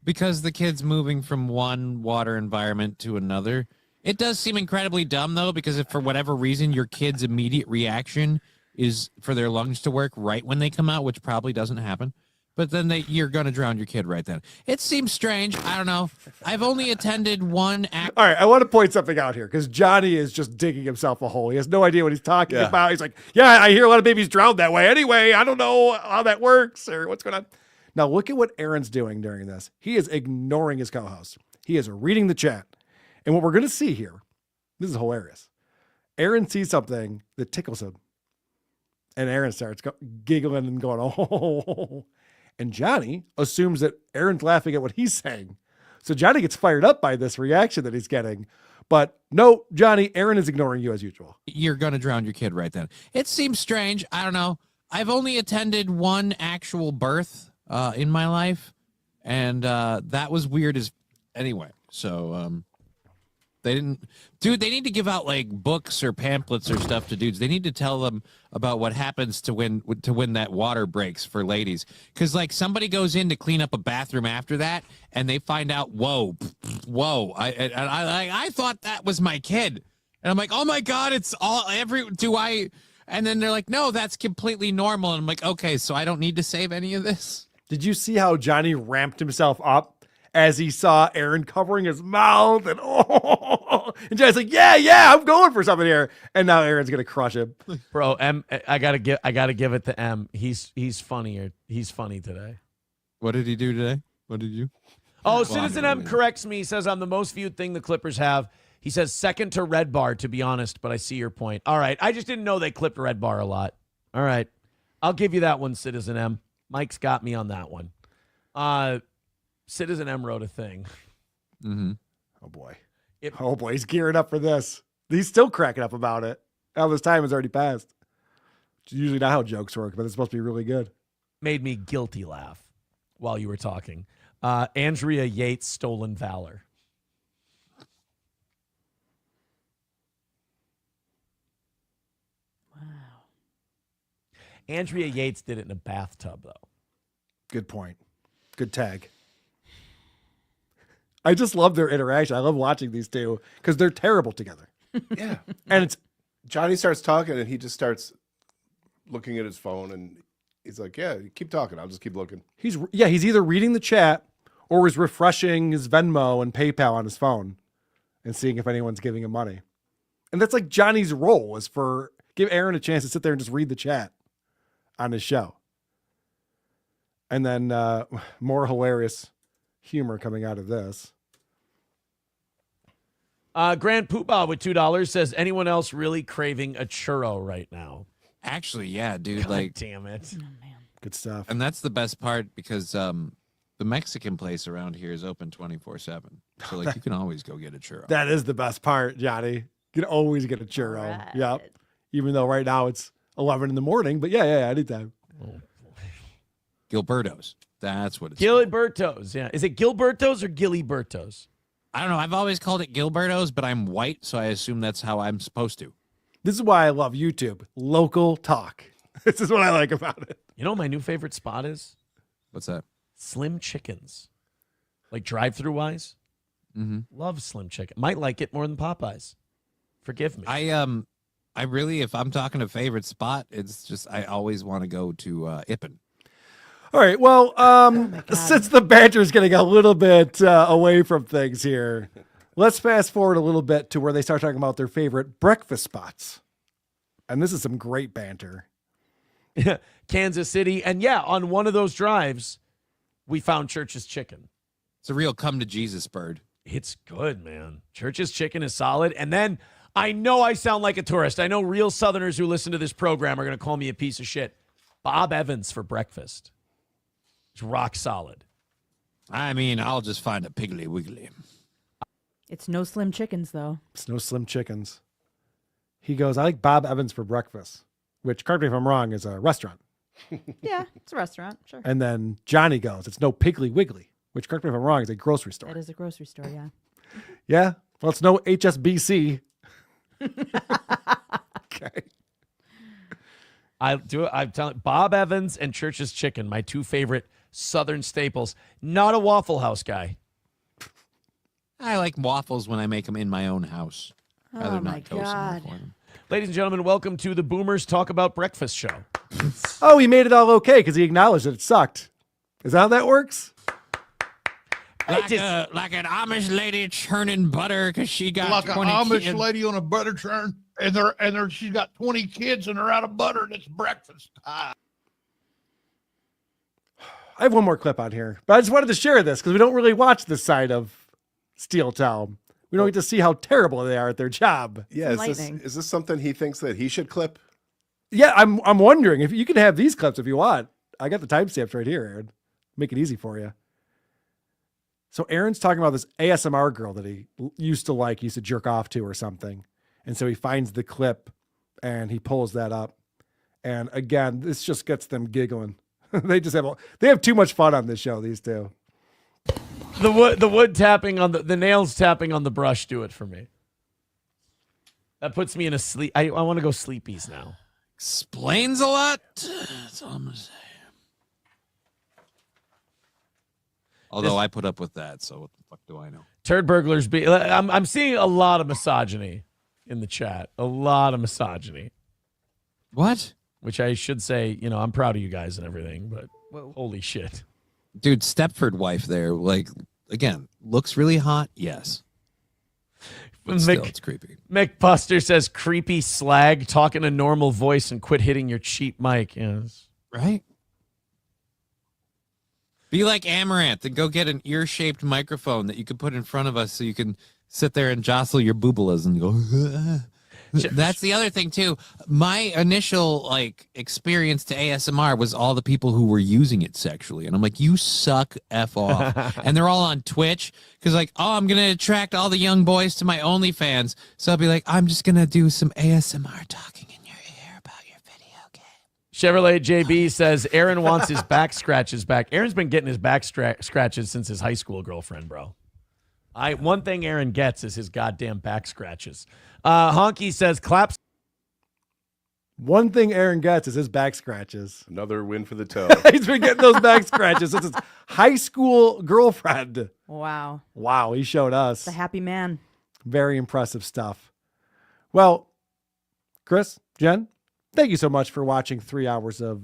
Because the kid's moving from one water environment to another. It does seem incredibly dumb, though, because if for whatever reason your kid's immediate reaction is for their lungs to work right when they come out, which probably doesn't happen, but then you're going to drown your kid right then. It seems strange. I don't know. I've only attended one act. All right, I want to point something out here because Johnny is just digging himself a hole. He has no idea what he's talking about. He's like, yeah, I hear a lot of babies drown that way. Anyway, I don't know how that works or what's going on. Now, look at what Aaron's doing during this. He is ignoring his co-host. He is reading the chat. And what we're going to see here, this is hilarious. Aaron sees something that tickles him. And Aaron starts giggling and going, oh. And Johnny assumes that Aaron's laughing at what he's saying. So Johnny gets fired up by this reaction that he's getting. But no, Johnny, Aaron is ignoring you as usual. You're going to drown your kid right then. It seems strange. I don't know. I've only attended one actual birth in my life. And that was weird as anyway. So they didn't, dude, they need to give out like books or pamphlets or stuff to dudes. They need to tell them about what happens to when that water breaks for ladies. Cause like somebody goes in to clean up a bathroom after that and they find out, whoa, I thought that was my kid. And I'm like, oh my God, it's all and then they're like, no, that's completely normal. And I'm like, okay, so I don't need to save any of this. Did you see how Johnny ramped himself up as he saw Aaron covering his mouth and and Johnny's like, yeah, I'm going for something here. And now Aaron's gonna crush him. Bro, I gotta give it to M. He's funnier. He's funny today. What did he do today? What did you? Oh, Citizen M corrects me. He says I'm the most viewed thing the Clippers have. He says second to Red Bar, to be honest, but I see your point. All right. I just didn't know they clipped Red Bar a lot. All right. I'll give you that one, Citizen M. Mike's got me on that one. Citizen M wrote a thing. Mm-hmm. Oh boy. Oh boy, he's gearing up for this. He's still cracking up about it. All this time has already passed. It's usually not how jokes work, but it's supposed to be really good. Made me guilty laugh while you were talking. Andrea Yates, Stolen Valor. Wow. Andrea Yates did it in a bathtub, though. Good point. Good tag. I just love their interaction. I love watching these two because they're terrible together. Yeah. And it's Johnny starts talking and he just starts looking at his phone and he's like, yeah, keep talking. I'll just keep looking. he's either reading the chat or he's refreshing his Venmo and PayPal on his phone and seeing if anyone's giving him money. And that's like Johnny's role is for give Aaron a chance to sit there and just read the chat on his show. And then more hilarious humor coming out of this. Grant Poobah with $2 says, anyone else really craving a churro right now? Actually, yeah, dude. God damn it. Good stuff. And that's the best part because the Mexican place around here is open 24/7. So like you can always go get a churro. That is the best part, Johnny. You can always get a churro. Right. Yep. Even though right now it's 11 in the morning, but yeah, anytime. Gilberto's. That's what it's Gilberto's, yeah. Is it Gilberto's or Gillyberto's? I don't know. I've always called it Gilberto's, but I'm white, so I assume that's how I'm supposed to. This is why I love YouTube. Local talk. This is what I like about it. You know what my new favorite spot is? What's that? Slim Chickens. Like drive-through wise. Mm-hmm. Love Slim Chicken. Might like it more than Popeyes. Forgive me. I really, if I'm talking a favorite spot, it's just I always want to go to Ippen. All right. Well, since the banter's getting a little bit away from things here, let's fast forward a little bit to where they start talking about their favorite breakfast spots. And this is some great banter. Kansas City. And yeah, on one of those drives, we found Church's Chicken. It's a real come to Jesus bird. It's good, man. Church's Chicken is solid. And then I know I sound like a tourist. I know real Southerners who listen to this program are going to call me a piece of shit. Bob Evans for breakfast. It's rock solid. I mean, I'll just find a Piggly Wiggly. It's no Slim Chickens, though. It's no Slim Chickens. He goes, I like Bob Evans for breakfast, which, correct me if I'm wrong, is a restaurant. Yeah, it's a restaurant, sure. And then Johnny goes, it's no Piggly Wiggly, which, correct me if I'm wrong, is a grocery store. It is a grocery store, yeah. Yeah. Well, it's no HSBC. Okay. I'm telling Bob Evans and Church's Chicken, my two favorite Southern staples. Not a Waffle House guy. I like waffles when I make them in my own house. Oh, my God. Ladies and gentlemen, welcome to the Boomers Talk About Breakfast show. Oh, he made it all okay because he acknowledged that it sucked. Is that how that works? Like an Amish lady churning butter because she got like an 20 Amish kids. lady on a butter churn, and she's got 20 kids and they're out of butter and it's breakfast time. I have one more clip on here, but I just wanted to share this because we don't really watch this side of Steel Town. We don't get to see how terrible they are at their job. Yeah, is this something he thinks that he should clip? Yeah, I'm wondering if you can have these clips if you want. I got the timestamps right here, Aaron. Make it easy for you. So Aaron's talking about this ASMR girl that he used to jerk off to or something. And so he finds the clip and he pulls that up. And again, this just gets them giggling. They have too much fun on this show, these two. The wood tapping on the nails tapping on the brush do it for me. That puts me in a sleep. I want to go sleepies now. Explains a lot. That's all I'm gonna say. Although I put up with that, so what the fuck do I know? Turd burglars I'm seeing a lot of misogyny in the chat. A lot of misogyny. What? Which I should say, I'm proud of you guys and everything, but holy shit. Dude, Stepford wife there, like, again, looks really hot, yes. But still, it's creepy. Mick Buster says, creepy slag, talk in a normal voice and quit hitting your cheap mic. Yes. Right? Be like Amaranth and go get an ear-shaped microphone that you can put in front of us so you can sit there and jostle your boobalas and go, That's the other thing too. My initial like experience to ASMR was all the people who were using it sexually, and I'm like, you suck f off. And they're all on Twitch because like, oh, I'm gonna attract all the young boys to my OnlyFans, so I'll be like, I'm just gonna do some ASMR talking in your ear about your video game. Chevrolet JB says Aaron wants his back scratches back. Aaron's been getting his back scratches since his high school girlfriend, bro. One thing Aaron gets is his goddamn back scratches. Honky says claps. One thing Aaron gets is his back scratches. Another win for the toe. He's been getting those back scratches since his high school girlfriend. Wow. Wow, he showed us. The happy man. Very impressive stuff. Well, Chris, Jen, thank you so much for watching 3 hours of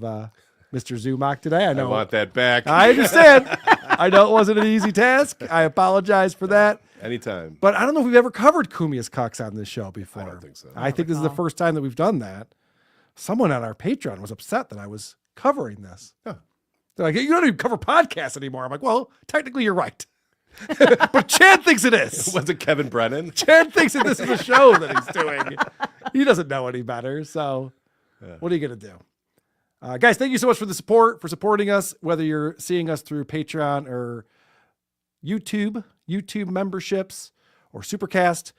Mr. Zumock today. I know. I want that back. I understand. I know it wasn't an easy task. I apologize for that. Anytime. But I don't know if we've ever covered Cumia's Cucks on this show before. I don't think so. I think this is the first time that we've done that. Someone on our Patreon was upset that I was covering this. Huh. They're like, you don't even cover podcasts anymore. I'm like, well, technically you're right. But Chad thinks it is. Was it Kevin Brennan? Chad thinks that this is a show that he's doing. He doesn't know any better. So what are you going to do? Guys, thank you so much for the support, for supporting us, whether you're seeing us through Patreon or YouTube memberships or Supercast.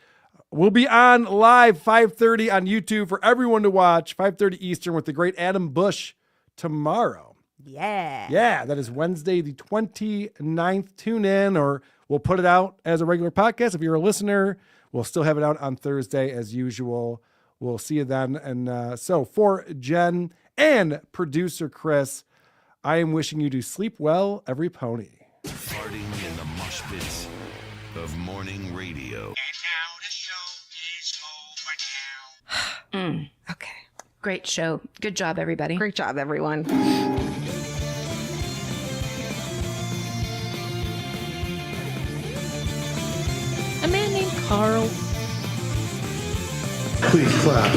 We'll be on live 5:30 on YouTube for everyone to watch, 5:30 Eastern with the great Adam Bush tomorrow. Yeah. Yeah, that is Wednesday the 29th. Tune in, or we'll put it out as a regular podcast. If you're a listener, we'll still have it out on Thursday as usual. We'll see you then. And so for Jen and producer Chris, I am wishing you to sleep well, every pony. Farting in the mosh pits of morning radio. Okay. Great show. Good job, everybody. Great job, everyone. A man named Carl. Please clap.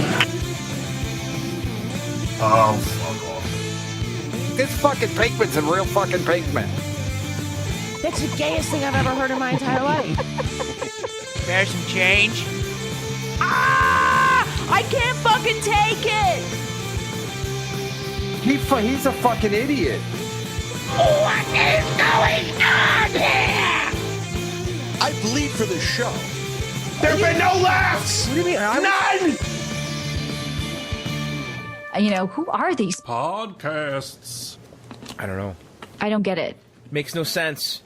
Oh, fuck off. This fucking pigment's a real fucking pigment. That's the gayest thing I've ever heard in my entire life. Bear some change. Ah! I can't fucking take it! He's a fucking idiot. What is going on here? I bleed for this show. There've been no laughs. What do you mean? None. You know, who are these? Podcasts. I don't know. I don't get it. Makes no sense.